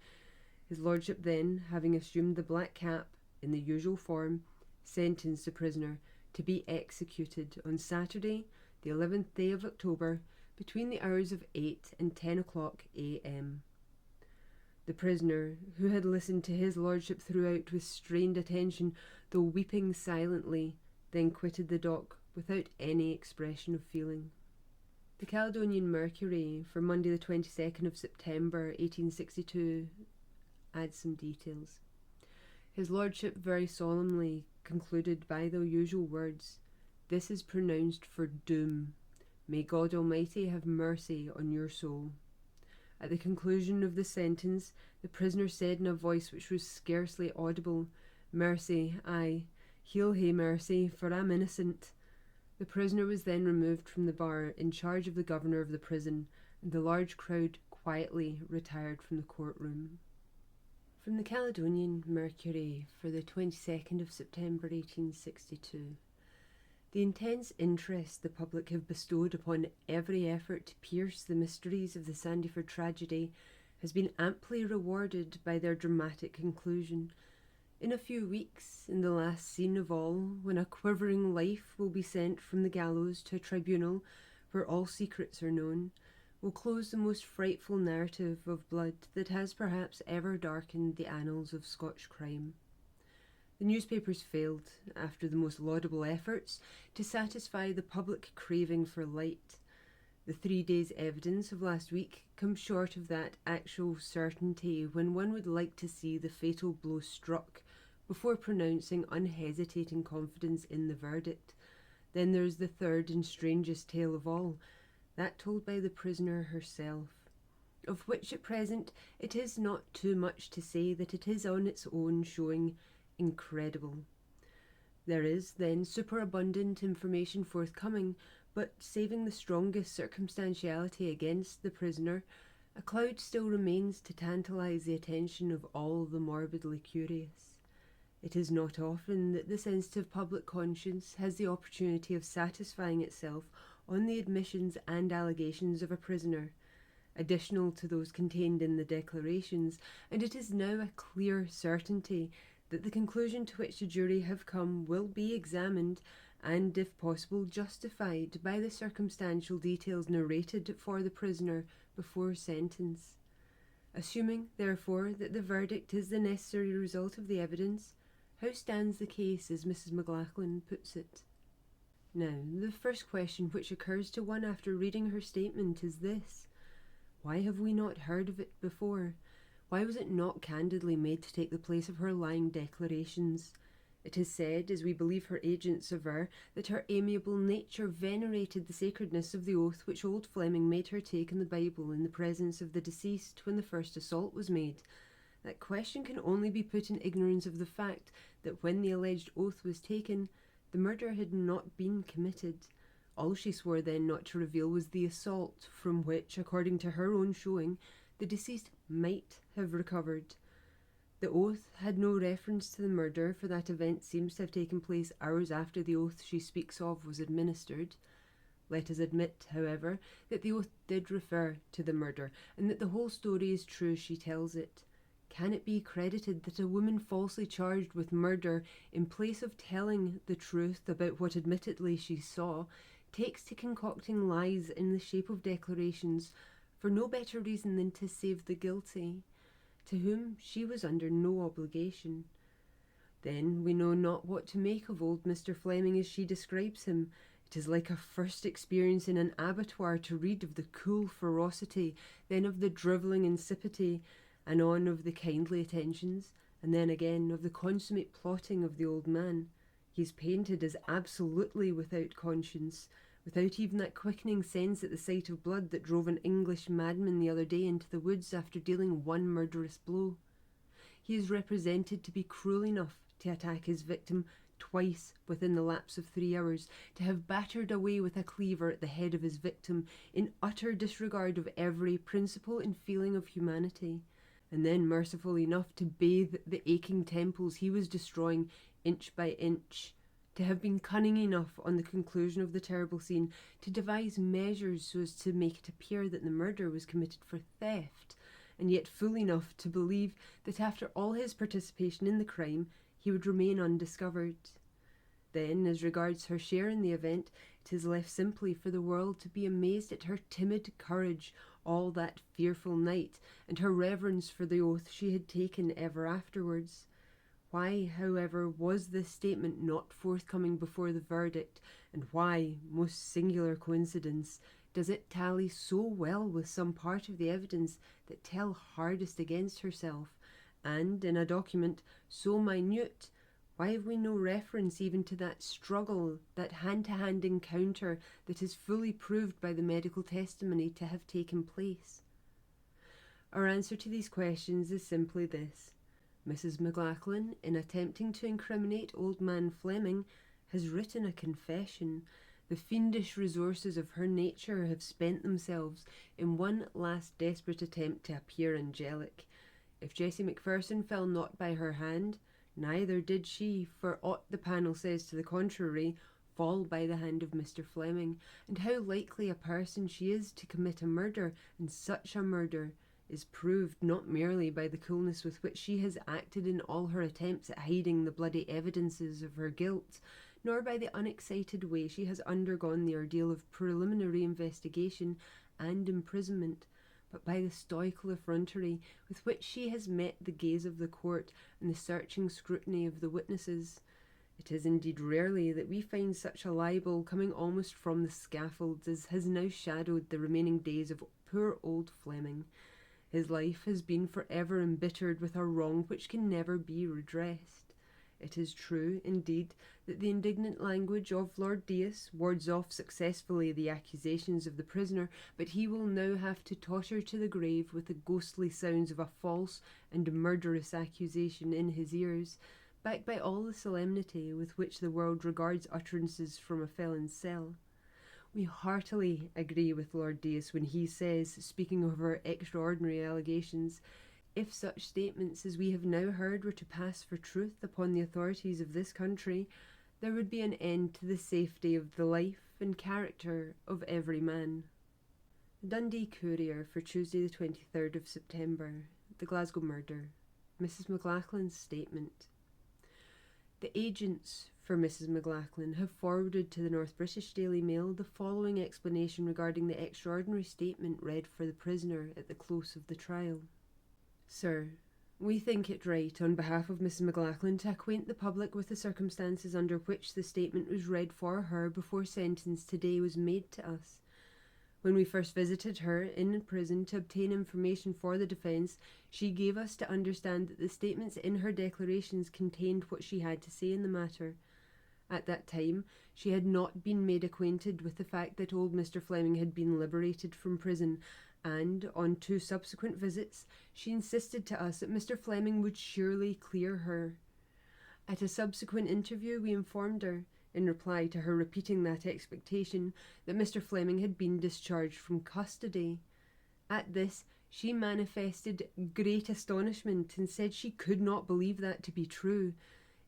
His lordship then, having assumed the black cap in the usual form, sentenced the prisoner to be executed on Saturday, the 11th day of October, between the hours of 8 and 10 o'clock a.m. The prisoner, who had listened to his lordship throughout with strained attention, though weeping silently, then quitted the dock without any expression of feeling. The Caledonian Mercury for Monday the 22nd of September 1862 adds some details. His lordship very solemnly concluded by the usual words, "This is pronounced for doom. May God Almighty have mercy on your soul." At the conclusion of the sentence, the prisoner said in a voice which was scarcely audible, "Mercy, aye, he'll hae mercy, for I'm innocent." The prisoner was then removed from the bar in charge of the governor of the prison, and the large crowd quietly retired from the courtroom. From the Caledonian Mercury for the 22nd of September 1862. The intense interest the public have bestowed upon every effort to pierce the mysteries of the Sandyford tragedy has been amply rewarded by their dramatic conclusion. In a few weeks, in the last scene of all, when a quivering life will be sent from the gallows to a tribunal where all secrets are known, will close the most frightful narrative of blood that has perhaps ever darkened the annals of Scotch crime. The newspapers failed, after the most laudable efforts, to satisfy the public craving for light. The 3 days' evidence of last week comes short of that actual certainty when one would like to see the fatal blow struck before pronouncing unhesitating confidence in the verdict. Then there is the third and strangest tale of all, that told by the prisoner herself, of which at present it is not too much to say that it is on its own showing incredible. There is, then, superabundant information forthcoming, but saving the strongest circumstantiality against the prisoner, a cloud still remains to tantalise the attention of all the morbidly curious. It is not often that the sensitive public conscience has the opportunity of satisfying itself on the admissions and allegations of a prisoner, additional to those contained in the declarations, and it is now a clear certainty that the conclusion to which the jury have come will be examined and, if possible, justified by the circumstantial details narrated for the prisoner before sentence. Assuming, therefore, that the verdict is the necessary result of the evidence, how stands the case as Mrs. McLachlan puts it? Now, the first question which occurs to one after reading her statement is this: why have we not heard of it before? Why was it not candidly made to take the place of her lying declarations? It is said, as we believe her agents aver, that her amiable nature venerated the sacredness of the oath which old Fleming made her take in the Bible in the presence of the deceased when the first assault was made. That question can only be put in ignorance of the fact that when the alleged oath was taken, the murder had not been committed. All she swore then not to reveal was the assault, from which, according to her own showing, the deceased might have recovered. The oath had no reference to the murder, for that event seems to have taken place hours after the oath she speaks of was administered. Let us admit, however, that the oath did refer to the murder, and that the whole story is true as she tells it. Can it be credited that a woman falsely charged with murder, in place of telling the truth about what admittedly she saw, takes to concocting lies in the shape of declarations for no better reason than to save the guilty, to whom she was under no obligation? Then we know not what to make of old Mr. Fleming as she describes him. 'Tis like a first experience in an abattoir to read of the cool ferocity, then of the drivelling insipidity, anon of the kindly attentions, and then again of the consummate plotting of the old man. He is painted as absolutely without conscience, without even that quickening sense at the sight of blood that drove an English madman the other day into the woods after dealing one murderous blow. He is represented to be cruel enough to attack his victim twice within the lapse of 3 hours, to have battered away with a cleaver at the head of his victim in utter disregard of every principle and feeling of humanity, and then merciful enough to bathe the aching temples he was destroying inch by inch, to have been cunning enough on the conclusion of the terrible scene to devise measures so as to make it appear that the murder was committed for theft, and yet fool enough to believe that after all his participation in the crime he would remain undiscovered. Then, as regards her share in the event, it is left simply for the world to be amazed at her timid courage all that fearful night, and her reverence for the oath she had taken ever afterwards. Why, however, was this statement not forthcoming before the verdict, and why, most singular coincidence, does it tally so well with some part of the evidence that tell hardest against herself, and, in a document so minute, why have we no reference even to that struggle, that hand-to-hand encounter that is fully proved by the medical testimony to have taken place? Our answer to these questions is simply this. Mrs. McLachlan, in attempting to incriminate old man Fleming, has written a confession. The fiendish resources of her nature have spent themselves in one last desperate attempt to appear angelic. If Jessie McPherson fell not by her hand, neither did she, for aught the panel says to the contrary, fall by the hand of Mr. Fleming. And how likely a person she is to commit a murder, and such a murder, is proved not merely by the coolness with which she has acted in all her attempts at hiding the bloody evidences of her guilt, nor by the unexcited way she has undergone the ordeal of preliminary investigation and imprisonment, but by the stoical effrontery with which she has met the gaze of the court and the searching scrutiny of the witnesses. It is indeed rarely that we find such a libel coming almost from the scaffolds as has now shadowed the remaining days of poor old Fleming. His life has been forever embittered with a wrong which can never be redressed. It is true, indeed, that the indignant language of Lord Deas wards off successfully the accusations of the prisoner, but he will now have to totter to the grave with the ghostly sounds of a false and murderous accusation in his ears, backed by all the solemnity with which the world regards utterances from a felon's cell. We heartily agree with Lord Deas when he says, speaking of her extraordinary allegations, if such statements as we have now heard were to pass for truth upon the authorities of this country, there would be an end to the safety of the life and character of every man. The Dundee Courier for Tuesday the 23rd of September. The Glasgow murder. Mrs. McLachlan's statement. The agents for Mrs. McLachlan have forwarded to the North British Daily Mail the following explanation regarding the extraordinary statement read for the prisoner at the close of the trial. Sir, we think it right, on behalf of Mrs. McLachlan, to acquaint the public with the circumstances under which the statement was read for her before sentence today was made to us. When we first visited her in prison to obtain information for the defence, she gave us to understand that the statements in her declarations contained what she had to say in the matter. At that time, she had not been made acquainted with the fact that old Mr. Fleming had been liberated from prison, and, on 2 subsequent visits, she insisted to us that Mr. Fleming would surely clear her. At a subsequent interview, we informed her, in reply to her repeating that expectation, that Mr. Fleming had been discharged from custody. At this, she manifested great astonishment and said she could not believe that to be true.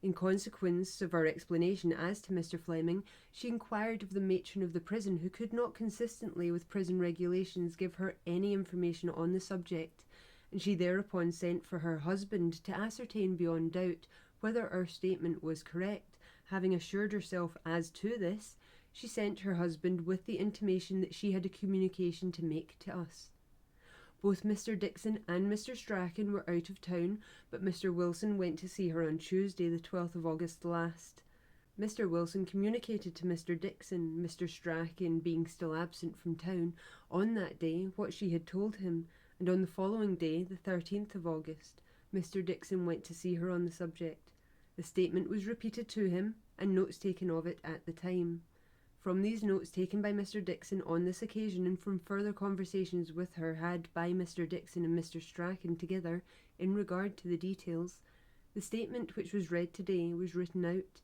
In consequence of our explanation as to Mr. Fleming, she inquired of the matron of the prison, who could not consistently with prison regulations give her any information on the subject, and she thereupon sent for her husband to ascertain beyond doubt whether our statement was correct. Having assured herself as to this, she sent her husband with the intimation that she had a communication to make to us. Both Mr. Dixon and Mr. Strachan were out of town, but Mr. Wilson went to see her on Tuesday, the 12th of August last. Mr. Wilson communicated to Mr. Dixon, Mr. Strachan being still absent from town, on that day what she had told him, and on the following day, the 13th of August, Mr. Dixon went to see her on the subject. The statement was repeated to him, and notes taken of it at the time. From these notes taken by Mr. Dixon on this occasion, and from further conversations with her had by Mr. Dixon and Mr. Strachan together in regard to the details, the statement which was read today was written out.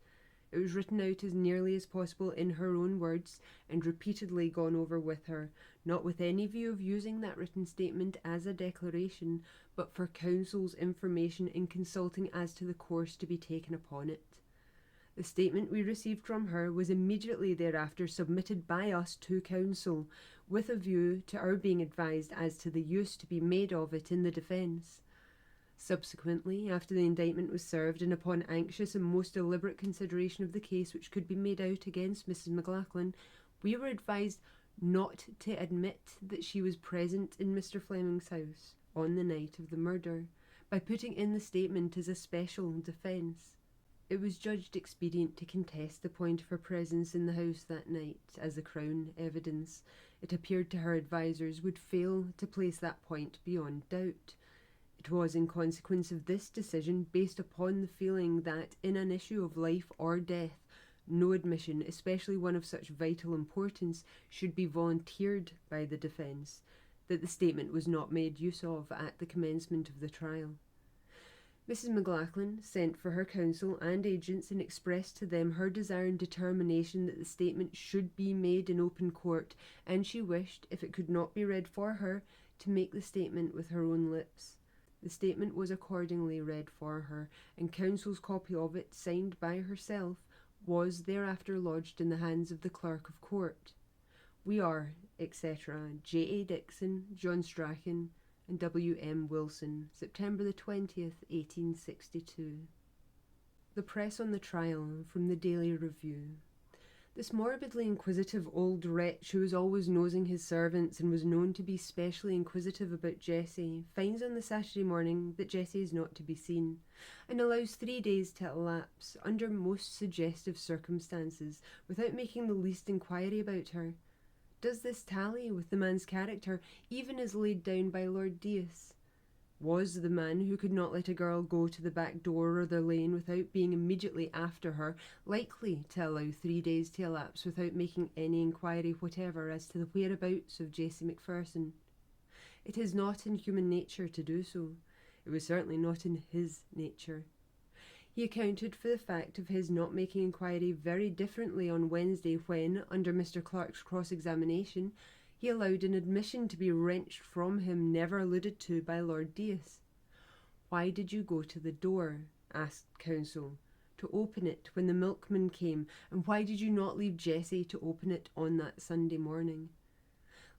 It was written out as nearly as possible in her own words, and repeatedly gone over with her, not with any view of using that written statement as a declaration, but for counsel's information in consulting as to the course to be taken upon it. The statement we received from her was immediately thereafter submitted by us to counsel, with a view to our being advised as to the use to be made of it in the defence. Subsequently, after the indictment was served, and upon anxious and most deliberate consideration of the case which could be made out against Mrs. McLachlan, we were advised not to admit that she was present in Mr. Fleming's house on the night of the murder, by putting in the statement as a special defence. It was judged expedient to contest the point of her presence in the house that night, as the Crown evidence, it appeared to her advisers, would fail to place that point beyond doubt. It was in consequence of this decision, based upon the feeling that, in an issue of life or death, no admission, especially one of such vital importance, should be volunteered by the defence, that the statement was not made use of at the commencement of the trial. Mrs. McLachlan sent for her counsel and agents and expressed to them her desire and determination that the statement should be made in open court, and she wished, if it could not be read for her, to make the statement with her own lips. The statement was accordingly read for her, and counsel's copy of it, signed by herself, was thereafter lodged in the hands of the clerk of court. We are, etc., J. A. Dixon, John Strachan, and W. M. Wilson, September the 20th, 1862. The press on the trial, from the Daily Review. This morbidly inquisitive old wretch, who was always nosing his servants and was known to be specially inquisitive about Jessie, finds on the Saturday morning that Jessie is not to be seen, and allows 3 days to elapse, under most suggestive circumstances, without making the least inquiry about her. Does this tally with the man's character, even as laid down by Lord Deas? Was the man who could not let a girl go to the back door or the lane without being immediately after her likely to allow 3 days to elapse without making any inquiry whatever as to the whereabouts of Jessie McPherson? It is not in human nature to do so. It was certainly not in his nature. He accounted for the fact of his not making inquiry very differently on Wednesday when, under Mr. Clarke's cross-examination, he allowed an admission to be wrenched from him never alluded to by Lord Deas. "Why did you go to the door?" asked counsel, "to open it when the milkman came, and why did you not leave Jessie to open it on that Sunday morning?"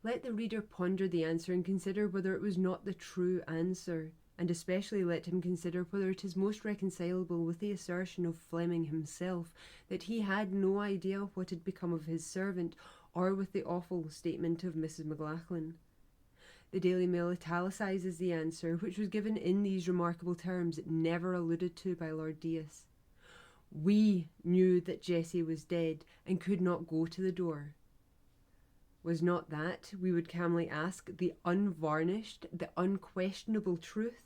Let the reader ponder the answer and consider whether it was not the true answer, and especially let him consider whether it is most reconcilable with the assertion of Fleming himself that he had no idea what had become of his servant, or with the awful statement of Mrs. McLachlan. The Daily Mail italicises the answer, which was given in these remarkable terms, never alluded to by Lord Deas. "We knew that Jessie was dead, and could not go to the door." Was not that, we would calmly ask, the unvarnished, the unquestionable truth?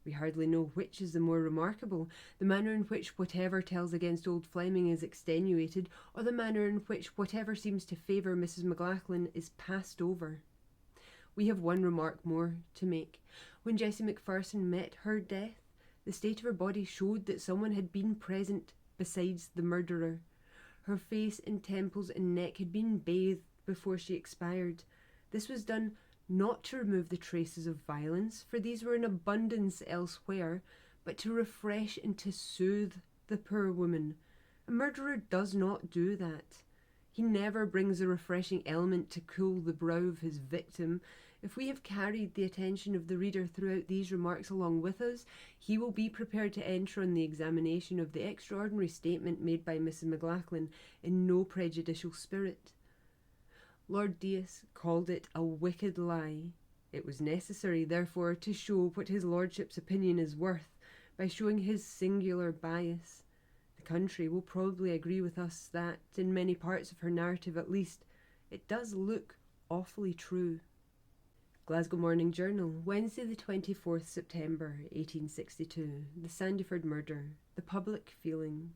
We hardly know which is the more remarkable, the manner in which whatever tells against old Fleming is extenuated, or the manner in which whatever seems to favour Mrs. McLachlan is passed over. We have one remark more to make. When Jessie McPherson met her death, the state of her body showed that someone had been present besides the murderer. Her face and temples and neck had been bathed before she expired. This was done not to remove the traces of violence, for these were in abundance elsewhere, but to refresh and to soothe the poor woman. A murderer does not do that. He never brings a refreshing element to cool the brow of his victim. If we have carried the attention of the reader throughout these remarks along with us, he will be prepared to enter on the examination of the extraordinary statement made by Mrs. McLachlan in no prejudicial spirit. Lord Deas called it a wicked lie. It was necessary, therefore, to show what his lordship's opinion is worth, by showing his singular bias. The country will probably agree with us that, in many parts of her narrative at least, it does look awfully true. Glasgow Morning Journal, Wednesday the 24th September 1862. The Sandiford Murder. The Public Feeling.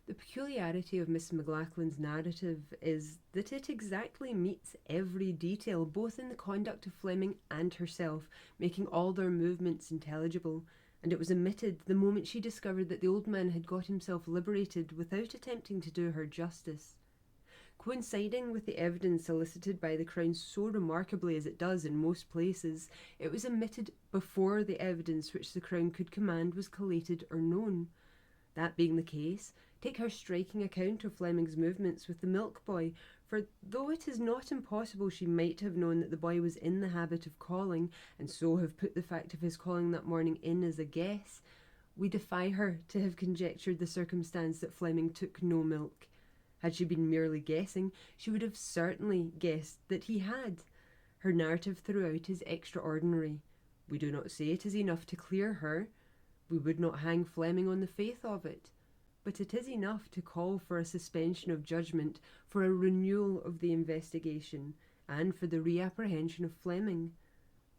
The peculiarity of Miss McLachlan's narrative is that it exactly meets every detail, both in the conduct of Fleming and herself, making all their movements intelligible, and it was omitted the moment she discovered that the old man had got himself liberated without attempting to do her justice. Coinciding with the evidence elicited by the Crown so remarkably as it does in most places, it was omitted before the evidence which the Crown could command was collated or known. That being the case, take her striking account of Fleming's movements with the milk boy, for though it is not impossible she might have known that the boy was in the habit of calling, and so have put the fact of his calling that morning in as a guess, we defy her to have conjectured the circumstance that Fleming took no milk. Had she been merely guessing, she would have certainly guessed that he had. Her narrative throughout is extraordinary. We do not say it is enough to clear her. We would not hang Fleming on the faith of it. But it is enough to call for a suspension of judgment, for a renewal of the investigation, and for the reapprehension of Fleming.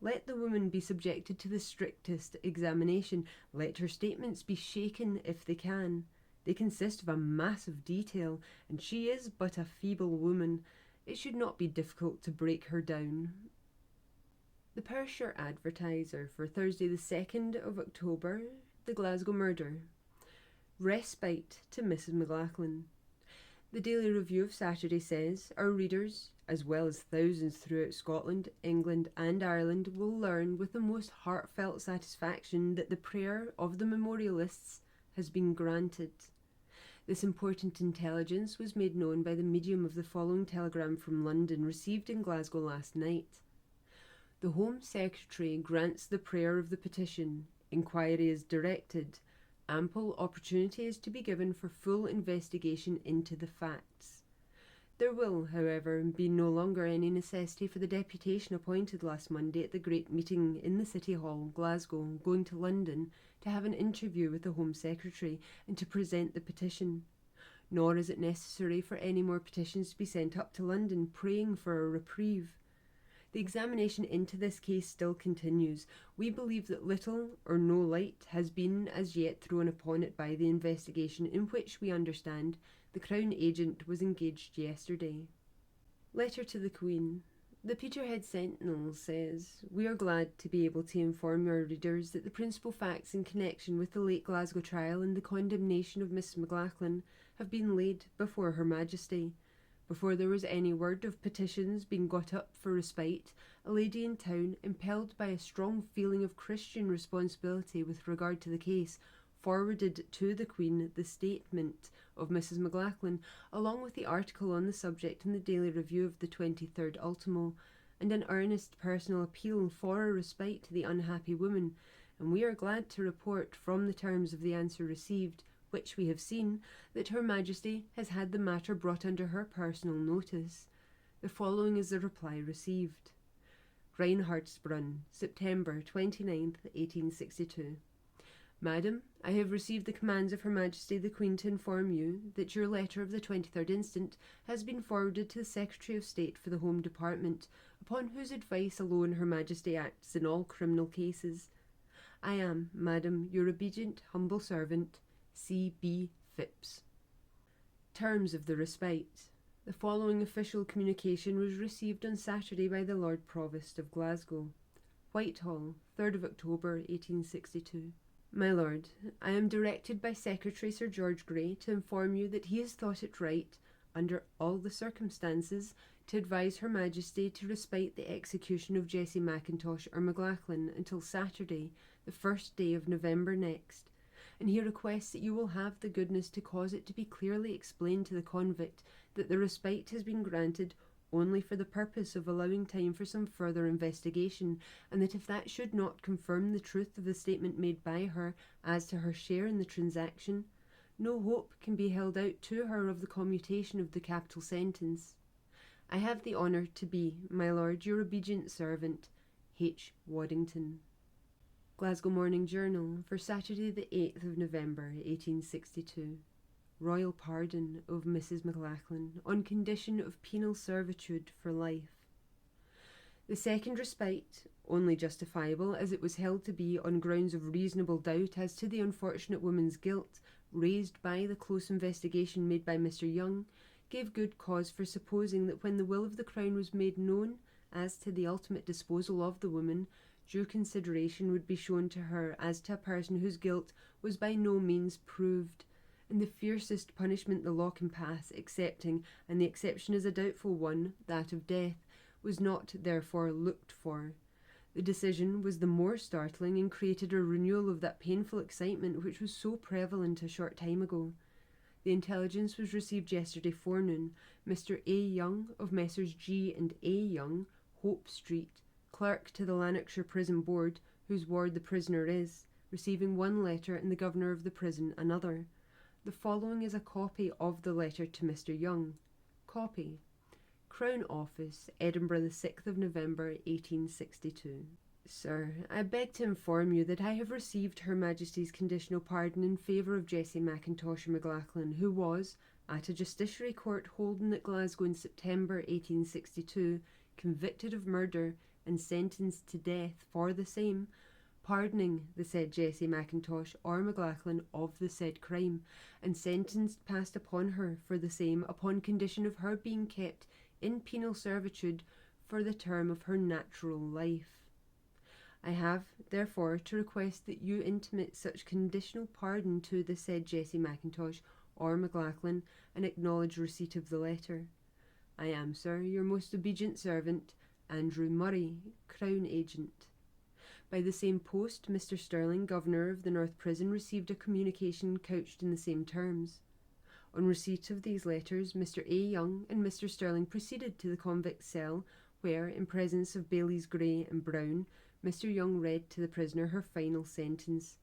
Let the woman be subjected to the strictest examination. Let her statements be shaken if they can. They consist of a mass of detail, and she is but a feeble woman. It should not be difficult to break her down. The Perthshire Advertiser for Thursday the 2nd of October, the Glasgow Murder. Respite to Mrs. McLachlan. The Daily Review of Saturday says, our readers, as well as thousands throughout Scotland, England and Ireland, will learn with the most heartfelt satisfaction that the prayer of the memorialists has been granted. This important intelligence was made known by the medium of the following telegram from London, received in Glasgow last night. The Home Secretary grants the prayer of the petition. Inquiry is directed. Ample opportunity is to be given for full investigation into the facts. There will, however, be no longer any necessity for the deputation appointed last Monday at the great meeting in the City Hall, Glasgow, going to London to have an interview with the Home Secretary and to present the petition. Nor is it necessary for any more petitions to be sent up to London praying for a reprieve. The examination into this case still continues. We believe that little or no light has been as yet thrown upon it by the investigation, in which we understand the Crown agent was engaged yesterday. Letter to the Queen. The Peterhead Sentinel says, we are glad to be able to inform your readers that the principal facts in connection with the late Glasgow trial and the condemnation of Miss McLachlan have been laid before Her Majesty. Before there was any word of petitions being got up for respite, a lady in town, impelled by a strong feeling of Christian responsibility with regard to the case, forwarded to the Queen the statement of Mrs. McLachlan, along with the article on the subject in the Daily Review of the 23rd ultimo, and an earnest personal appeal for a respite to the unhappy woman, and we are glad to report from the terms of the answer received, which we have seen, that Her Majesty has had the matter brought under her personal notice. The following is the reply received. Reinhardsbrunn, September 29th, 1862. Madam, I have received the commands of Her Majesty the Queen to inform you that your letter of the 23rd instant has been forwarded to the Secretary of State for the Home Department, upon whose advice alone Her Majesty acts in all criminal cases. I am, Madam, your obedient, humble servant, C.B. Phipps. Terms of the respite. The following official communication was received on Saturday by the Lord Provost of Glasgow. Whitehall, 3rd of October, 1862. My Lord, I am directed by Secretary Sir George Grey to inform you that he has thought it right, under all the circumstances, to advise Her Majesty to respite the execution of Jessie Mackintosh or McLachlan until Saturday, the 1st day of November next, and he requests that you will have the goodness to cause it to be clearly explained to the convict that the respite has been granted only for the purpose of allowing time for some further investigation, and that if that should not confirm the truth of the statement made by her as to her share in the transaction, no hope can be held out to her of the commutation of the capital sentence. I have the honour to be, my Lord, your obedient servant, H. Waddington. Glasgow Morning Journal for Saturday the 8th of November, 1862. royal pardon of Mrs. McLachlan on condition of penal servitude for life. The second respite, only justifiable as it was held to be on grounds of reasonable doubt as to the unfortunate woman's guilt, raised by the close investigation made by Mr. Young, gave good cause for supposing that when the will of the Crown was made known as to the ultimate disposal of the woman, due consideration would be shown to her as to a person whose guilt was by no means proved, and the fiercest punishment the law can pass, excepting, and the exception is a doubtful one, that of death, was not therefore looked for. The decision was the more startling and created a renewal of that painful excitement which was so prevalent a short time ago. The intelligence was received yesterday forenoon. Mr. A. Young, of Messrs. G. and A. Young, Hope Street, clerk to the Lanarkshire Prison Board, whose ward the prisoner is, receiving one letter and the governor of the prison another. The following is a copy of the letter to Mr. Young. Copy. Crown Office, Edinburgh, the 6th of November, 1862. Sir, I beg to inform you that I have received Her Majesty's conditional pardon in favour of Jessie McLachlan, who was, at a justiciary court holden at Glasgow in September 1862, convicted of murder and sentenced to death for the same, pardoning the said Jessie McIntosh or McLachlan of the said crime, and sentence passed upon her for the same upon condition of her being kept in penal servitude for the term of her natural life. I have, therefore, to request that you intimate such conditional pardon to the said Jessie McIntosh or McLachlan, and acknowledge receipt of the letter. I am, sir, your most obedient servant, Andrew Murray, Crown Agent. By the same post, Mr. Stirling, Governor of the North Prison, received a communication couched in the same terms. On receipt of these letters, Mr. A. Young and Mr. Stirling proceeded to the convict's cell, where, in presence of Baileys Grey and Brown, Mr. Young read to the prisoner her final sentence.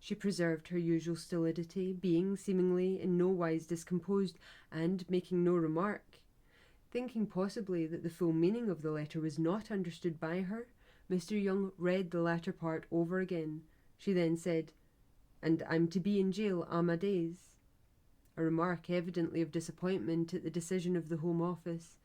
She preserved her usual stolidity, being seemingly in no wise discomposed, and making no remark. Thinking possibly that the full meaning of the letter was not understood by her, Mr. Young read the latter part over again. She then said, "And I'm to be in jail a' my days," a remark evidently of disappointment at the decision of the Home Office.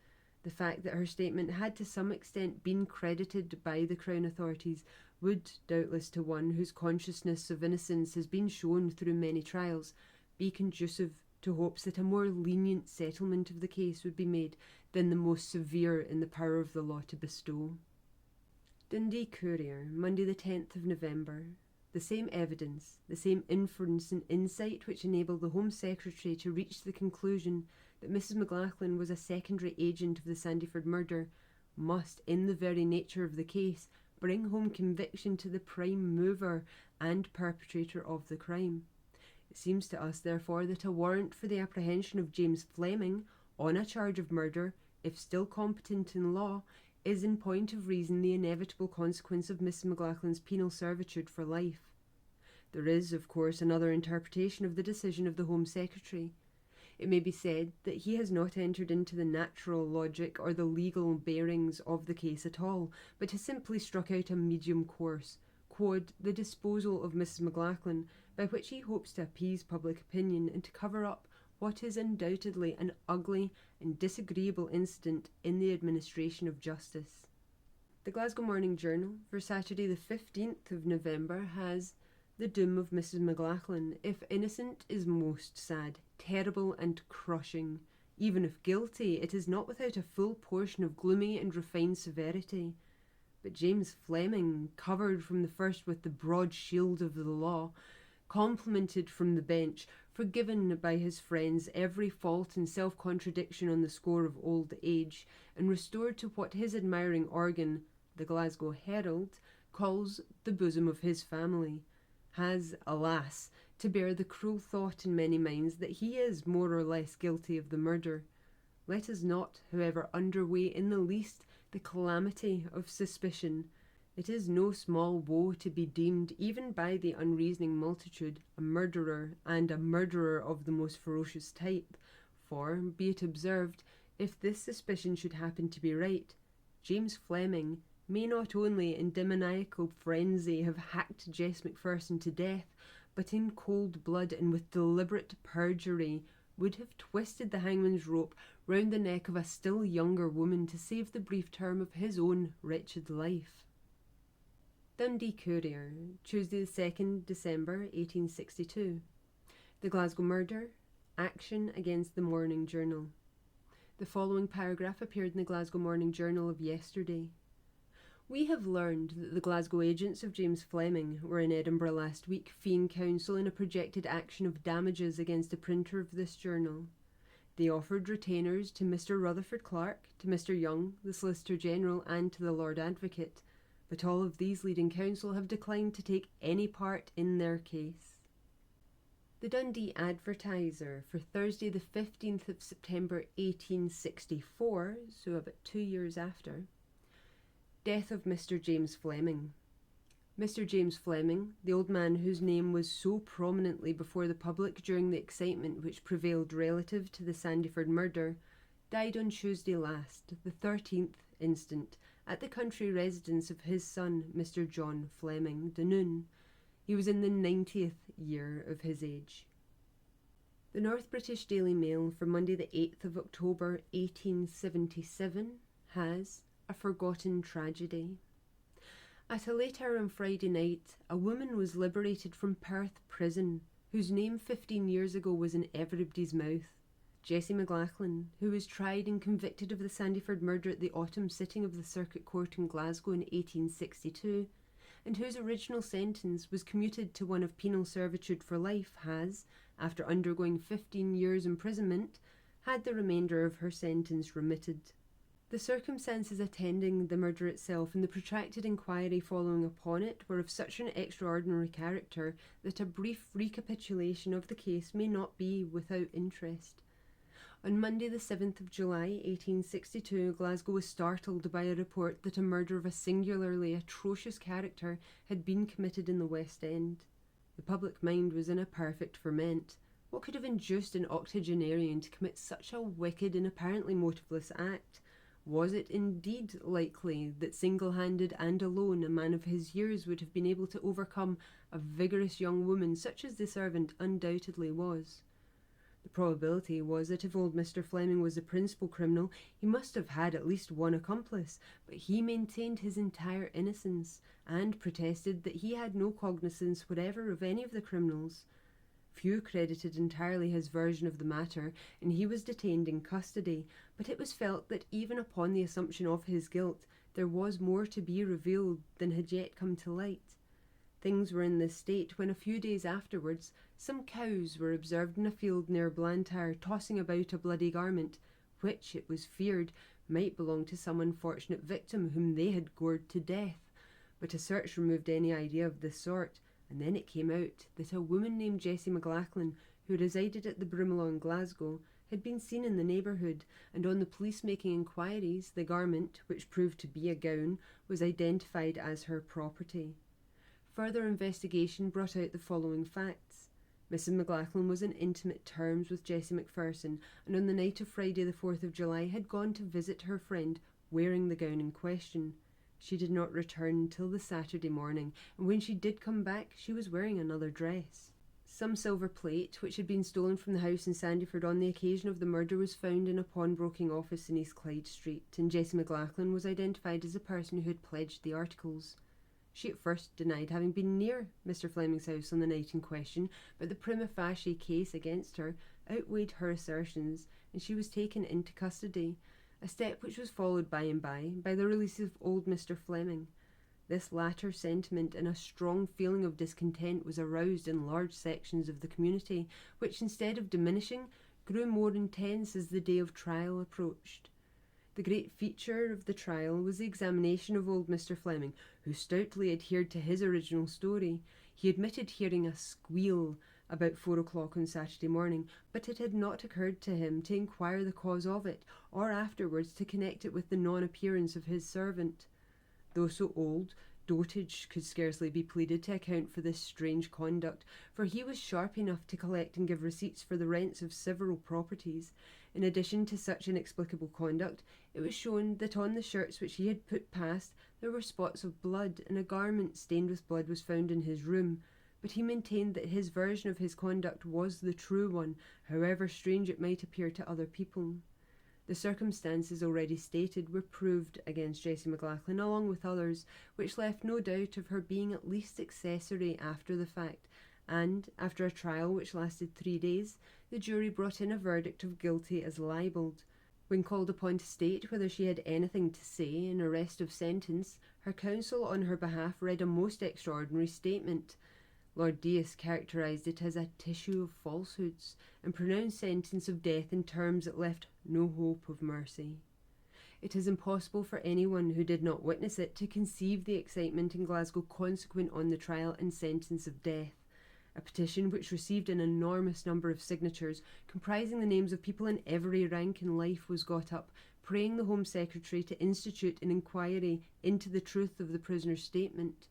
The fact that her statement had to some extent been credited by the Crown authorities would, doubtless to one whose consciousness of innocence has been shown through many trials, be conducive to hopes that a more lenient settlement of the case would be made than the most severe in the power of the law to bestow. Dundee Courier, Monday the 10th of November. The same evidence, the same inference and insight which enabled the Home Secretary to reach the conclusion that Mrs. McLachlan was a secondary agent of the Sandyford murder, must, in the very nature of the case, bring home conviction to the prime mover and perpetrator of the crime. It seems to us, therefore, that a warrant for the apprehension of James Fleming, on a charge of murder, if still competent in law, is in point of reason the inevitable consequence of Mrs. McLachlan's penal servitude for life. There is, of course, another interpretation of the decision of the Home Secretary. It may be said that he has not entered into the natural logic or the legal bearings of the case at all, but has simply struck out a medium course, quod the disposal of Mrs. McLachlan, by which he hopes to appease public opinion and to cover up what is undoubtedly an ugly and disagreeable incident in the administration of justice. The Glasgow Morning Journal for Saturday the 15th of November has: "The doom of Mrs. McLachlan, if innocent, is most sad, terrible and crushing. Even if guilty, it is not without a full portion of gloomy and refined severity. But James Fleming, covered from the first with the broad shield of the law, complimented from the bench, forgiven by his friends every fault and self-contradiction on the score of old age, and restored to what his admiring organ, the Glasgow Herald, calls the bosom of his family, has, alas, to bear the cruel thought in many minds that he is more or less guilty of the murder. Let us not, however, underweigh in the least the calamity of suspicion. It is no small woe to be deemed, even by the unreasoning multitude, a murderer, and a murderer of the most ferocious type. For, be it observed, if this suspicion should happen to be right, James Fleming may not only in demoniacal frenzy have hacked Jessie McPherson to death, but in cold blood and with deliberate perjury, would have twisted the hangman's rope round the neck of a still younger woman to save the brief term of his own wretched life. Dundee Courier, Tuesday the 2nd December 1862. The Glasgow murder, action against the Morning Journal. The following paragraph appeared in the Glasgow Morning Journal of yesterday. We have learned that the Glasgow agents of James Fleming were in Edinburgh last week feeing counsel in a projected action of damages against the printer of this journal. They offered retainers to Mr. Rutherford Clark, to Mr. Young, the Solicitor General, and to the Lord Advocate, but all of these leading counsel have declined to take any part in their case. The Dundee Advertiser for Thursday the 15th of September 1864, so about 2 years after. Death of Mr. James Fleming. Mr. James Fleming, the old man whose name was so prominently before the public during the excitement which prevailed relative to the Sandiford murder, died on Tuesday last, the 13th instant, at the country residence of his son, Mr. John Fleming, Dunoon. He was in the 90th year of his age. The North British Daily Mail for Monday the 8th of October 1877 has a forgotten tragedy. At a late hour on Friday night, a woman was liberated from Perth prison, whose name 15 years ago was in everybody's mouth. Jessie McLachlan, who was tried and convicted of the Sandiford murder at the autumn sitting of the Circuit Court in Glasgow in 1862, and whose original sentence was commuted to one of penal servitude for life, has, after undergoing 15 years' imprisonment, had the remainder of her sentence remitted. The circumstances attending the murder itself and the protracted inquiry following upon it were of such an extraordinary character that a brief recapitulation of the case may not be without interest. On Monday the 7th of July 1862, Glasgow was startled by a report that a murder of a singularly atrocious character had been committed in the West End. The public mind was in a perfect ferment. What could have induced an octogenarian to commit such a wicked and apparently motiveless act? Was it indeed likely that single-handed and alone a man of his years would have been able to overcome a vigorous young woman such as the servant undoubtedly was? The probability was that if old Mr. Fleming was the principal criminal, he must have had at least one accomplice, but he maintained his entire innocence, and protested that he had no cognizance whatever of any of the criminals. Few credited entirely his version of the matter, and he was detained in custody, but it was felt that even upon the assumption of his guilt, there was more to be revealed than had yet come to light. Things were in this state when a few days afterwards some cows were observed in a field near Blantyre tossing about a bloody garment, which, it was feared, might belong to some unfortunate victim whom they had gored to death. But a search removed any idea of this sort, and then it came out that a woman named Jessie McLachlan, who resided at the Broomielaw in Glasgow, had been seen in the neighbourhood, and on the police making inquiries, the garment, which proved to be a gown, was identified as her property. Further investigation brought out the following facts. Mrs. McLachlan was in intimate terms with Jessie McPherson, and on the night of Friday the 4th of July had gone to visit her friend wearing the gown in question. She did not return till the Saturday morning, and when she did come back she was wearing another dress. Some silver plate, which had been stolen from the house in Sandiford on the occasion of the murder, was found in a pawnbroking office in East Clyde Street, and Jessie McLachlan was identified as the person who had pledged the articles. She at first denied having been near Mr. Fleming's house on the night in question, but the prima facie case against her outweighed her assertions, and she was taken into custody, a step which was followed by and by the release of old Mr. Fleming. This latter sentiment and a strong feeling of discontent was aroused in large sections of the community, which instead of diminishing, grew more intense as the day of trial approached. The great feature of the trial was the examination of old Mr. Fleming, who stoutly adhered to his original story. He admitted hearing a squeal about 4 o'clock on Saturday morning, but it had not occurred to him to inquire the cause of it, or afterwards to connect it with the non-appearance of his servant. Though so old, dotage could scarcely be pleaded to account for this strange conduct, for he was sharp enough to collect and give receipts for the rents of several properties. In addition to such inexplicable conduct, it was shown that on the shirts which he had put past there were spots of blood, and a garment stained with blood was found in his room. but he maintained that his version of his conduct was the true one, however strange it might appear to other people. The circumstances already stated were proved against Jessie McLachlan, along with others, which left no doubt of her being at least accessory after the fact, and, after a trial which lasted 3 days, the jury brought in a verdict of guilty as libelled. When called upon to state whether she had anything to say in arrest of sentence, her counsel on her behalf read a most extraordinary statement. Lord Deas characterised it as a tissue of falsehoods, and pronounced sentence of death in terms that left no hope of mercy. It is impossible for anyone who did not witness it to conceive the excitement in Glasgow consequent on the trial and sentence of death. A petition which received an enormous number of signatures, comprising the names of people in every rank in life, was got up, praying the Home Secretary to institute an inquiry into the truth of the prisoner's statement.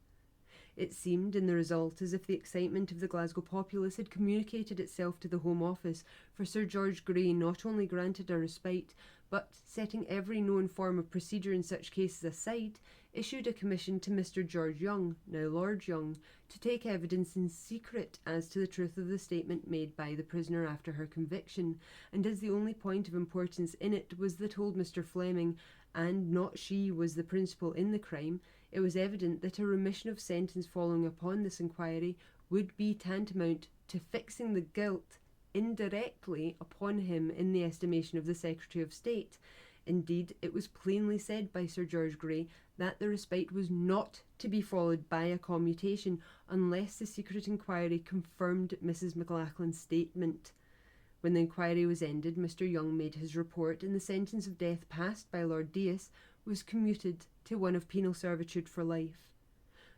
It seemed, in the result, as if the excitement of the Glasgow populace had communicated itself to the Home Office, for Sir George Grey not only granted a respite, but, setting every known form of procedure in such cases aside, issued a commission to Mr. George Young, now Lord Young, to take evidence in secret as to the truth of the statement made by the prisoner after her conviction, and as the only point of importance in it was that old Mr. Fleming, and not she, was the principal in the crime, it was evident that a remission of sentence following upon this inquiry would be tantamount to fixing the guilt indirectly upon him in the estimation of the Secretary of State. Indeed, it was plainly said by Sir George Grey that the respite was not to be followed by a commutation unless the secret inquiry confirmed Mrs. McLachlan's statement. When the inquiry was ended, Mr. Young made his report, and the sentence of death passed by Lord Deas was commuted to one of penal servitude for life.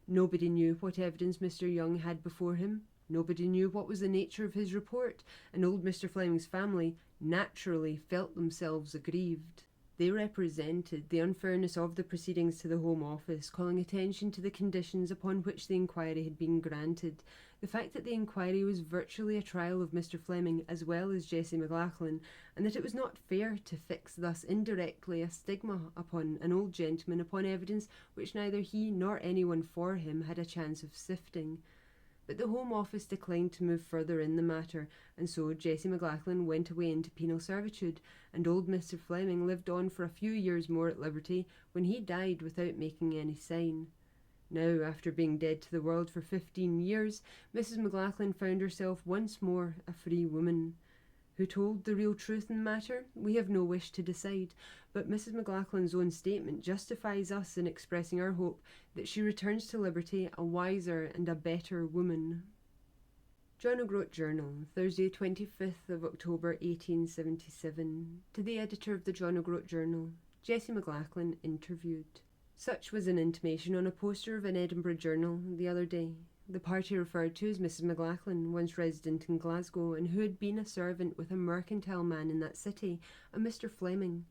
Nobody knew what evidence Mr. Young had before him. Nobody knew what was the nature of his report, and old Mr. Fleming's family naturally felt themselves aggrieved. They represented the unfairness of the proceedings to the Home Office, calling attention to the conditions upon which the inquiry had been granted, the fact that the inquiry was virtually a trial of Mr. Fleming as well as Jessie McLachlan, and that it was not fair to fix thus indirectly a stigma upon an old gentleman upon evidence which neither he nor anyone for him had a chance of sifting. But the Home Office declined to move further in the matter, and so Jessie McLachlan went away into penal servitude, and old Mr. Fleming lived on for a few years more at liberty, when he died without making any sign. Now, after being dead to the world for 15 years, Mrs. McLachlan found herself once more a free woman. Who told the real truth in the matter? We have no wish to decide, but Mrs. McLachlan's own statement justifies us in expressing our hope that she returns to liberty a wiser and a better woman. John O'Groat Journal, Thursday 25th of October 1877. To the editor of the John O'Groat Journal, Jessie McLachlan interviewed. Such was an intimation on a poster of an Edinburgh journal the other day. The party referred to is Mrs. McLachlan, once resident in Glasgow, and who had been a servant with a mercantile man in that city, a Mr. Fleming.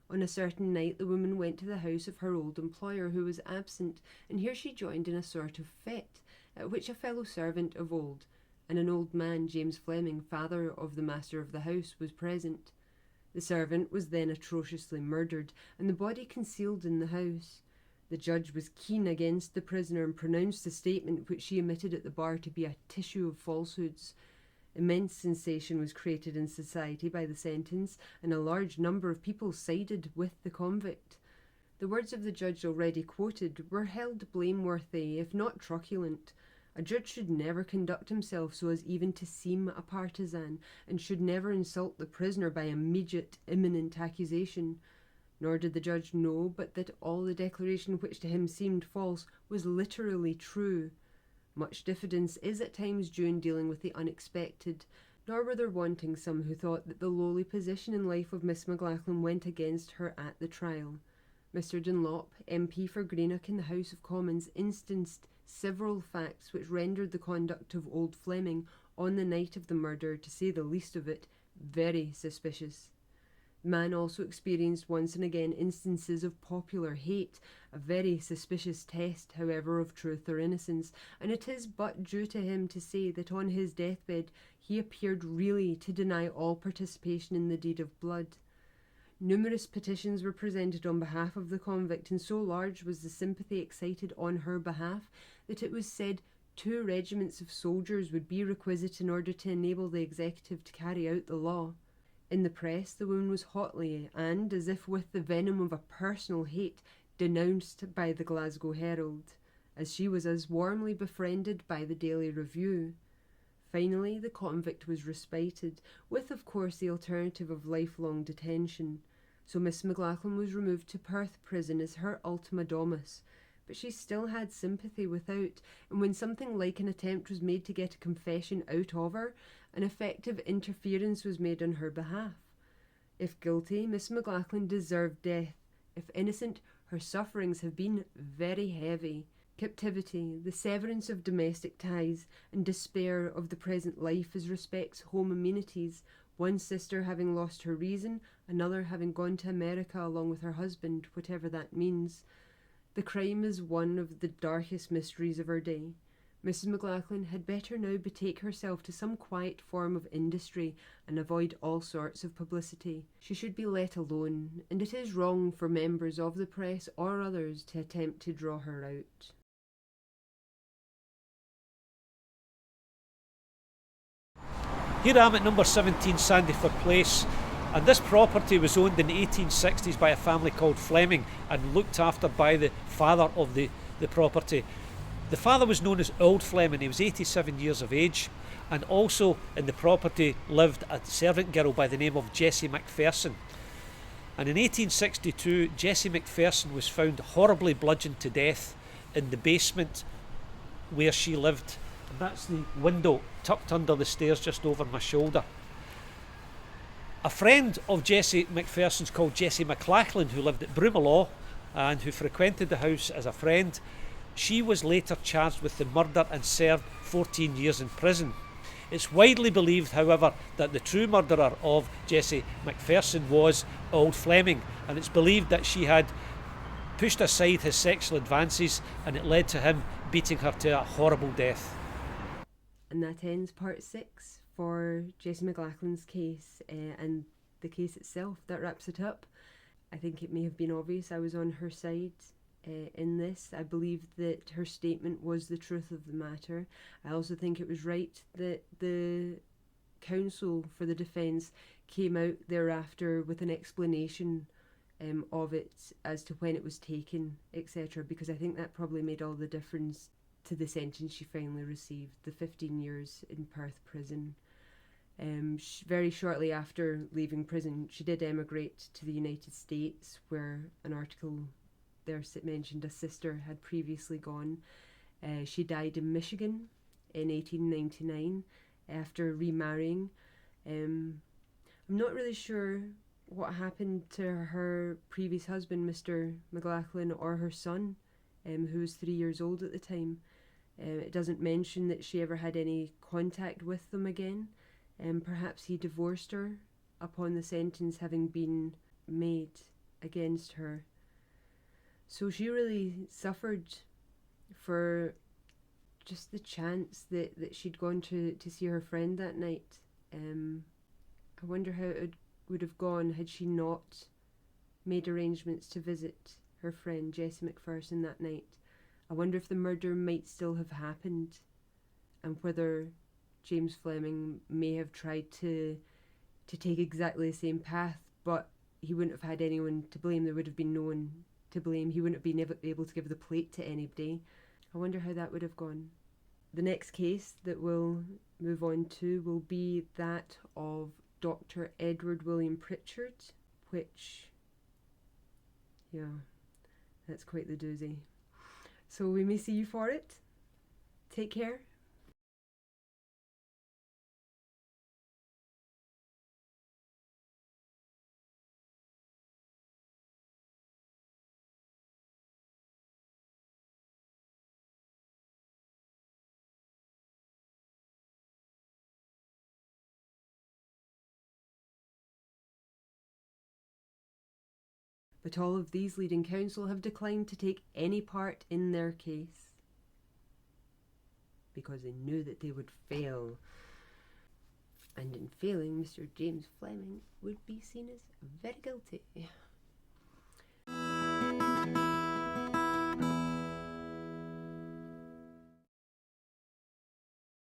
On a certain night the woman went to the house of her old employer, who was absent, and here she joined in a sort of fete, at which a fellow servant of old, and an old man, James Fleming, father of the master of the house, was present. The servant was then atrociously murdered, and the body concealed in the house. The judge was keen against the prisoner and pronounced the statement which she emitted at the bar to be a tissue of falsehoods. Immense sensation was created in society by the sentence, and a large number of people sided with the convict. The words of the judge already quoted were held blameworthy, if not truculent. A judge should never conduct himself so as even to seem a partisan, and should never insult the prisoner by immediate, imminent accusation. Nor did the judge know but that all the declaration which to him seemed false was literally true. Much diffidence is at times due in dealing with the unexpected, nor were there wanting some who thought that the lowly position in life of Miss McLachlan went against her at the trial. Mr. Dunlop, MP for Greenock in the House of Commons, instanced several facts which rendered the conduct of old Fleming on the night of the murder, to say the least of it, very suspicious. The man also experienced once and again instances of popular hate, a very suspicious test, however, of truth or innocence, and it is but due to him to say that on his deathbed he appeared really to deny all participation in the deed of blood. Numerous petitions were presented on behalf of the convict, and so large was the sympathy excited on her behalf that it was said 2 regiments of soldiers would be requisite in order to enable the executive to carry out the law. In the press, the woman was hotly, and as if with the venom of a personal hate, denounced by the Glasgow Herald, as she was as warmly befriended by the Daily Review. Finally, the convict was respited, with of course the alternative of lifelong detention. So Miss McLachlan was removed to Perth prison as her ultima domus, but she still had sympathy without, and when something like an attempt was made to get a confession out of her, an effective interference was made on her behalf. If guilty, Miss McLachlan deserved death. If innocent, her sufferings have been very heavy. Captivity, the severance of domestic ties, and despair of the present life as respects home amenities, one sister having lost her reason, another having gone to America along with her husband, whatever that means. The crime is one of the darkest mysteries of our day. Mrs. McLachlan had better now betake herself to some quiet form of industry and avoid all sorts of publicity. She should be let alone, and it is wrong for members of the press or others to attempt to draw her out. Here I am at number 17 Sandyford Place, and this property was owned in the 1860s by a family called Fleming and looked after by the father of the property. The father was known as Old Fleming. He was 87 years of age, and also in the property lived a servant girl by the name of Jessie McPherson. And in 1862, Jessie McPherson was found horribly bludgeoned to death in the basement where she lived. And that's the window tucked under the stairs just over my shoulder. A friend of Jessie McPherson's called Jessie McLachlan, who lived at Brutality and who frequented the house as a friend, she was later charged with the murder and served 14 years in prison. It's widely believed, however, that the true murderer of Jessie McPherson was Old Fleming, and it's believed that she had pushed aside his sexual advances and it led to him beating her to a horrible death. And that ends part 6 for Jessie McLachlan's case, and the case itself. That wraps it up. I think it may have been obvious I was on her side in this. I believe that her statement was the truth of the matter. I also think it was right that the counsel for the defence came out thereafter with an explanation of it as to when it was taken, etc., because I think that probably made all the difference to the sentence she finally received, the 15 years in Perth prison. Very shortly after leaving prison, she did emigrate to the United States, where an article there mentioned a sister had previously gone. She died in Michigan in 1899 after remarrying. I'm not really sure what happened to her previous husband, Mr. McLachlan, or her son, who was 3 years old at the time. It doesn't mention that she ever had any contact with them again. Perhaps he divorced her upon the sentence having been made against her. So she really suffered for just the chance that she'd gone to see her friend that night. I wonder how it would have gone had she not made arrangements to visit her friend Jessie McPherson that night. I wonder if the murder might still have happened, and whether James Fleming may have tried to take exactly the same path, but he wouldn't have had anyone to blame. There would have been no one to blame. He wouldn't have been able to give the plate to anybody. I wonder how that would have gone. The next case that we'll move on to will be that of Dr. Edward William Pritchard, which, yeah, that's quite the doozy. So we may see you for it. Take care. But all of these leading counsel have declined to take any part in their case because they knew that they would fail. And in failing, Mr. James Fleming would be seen as very guilty.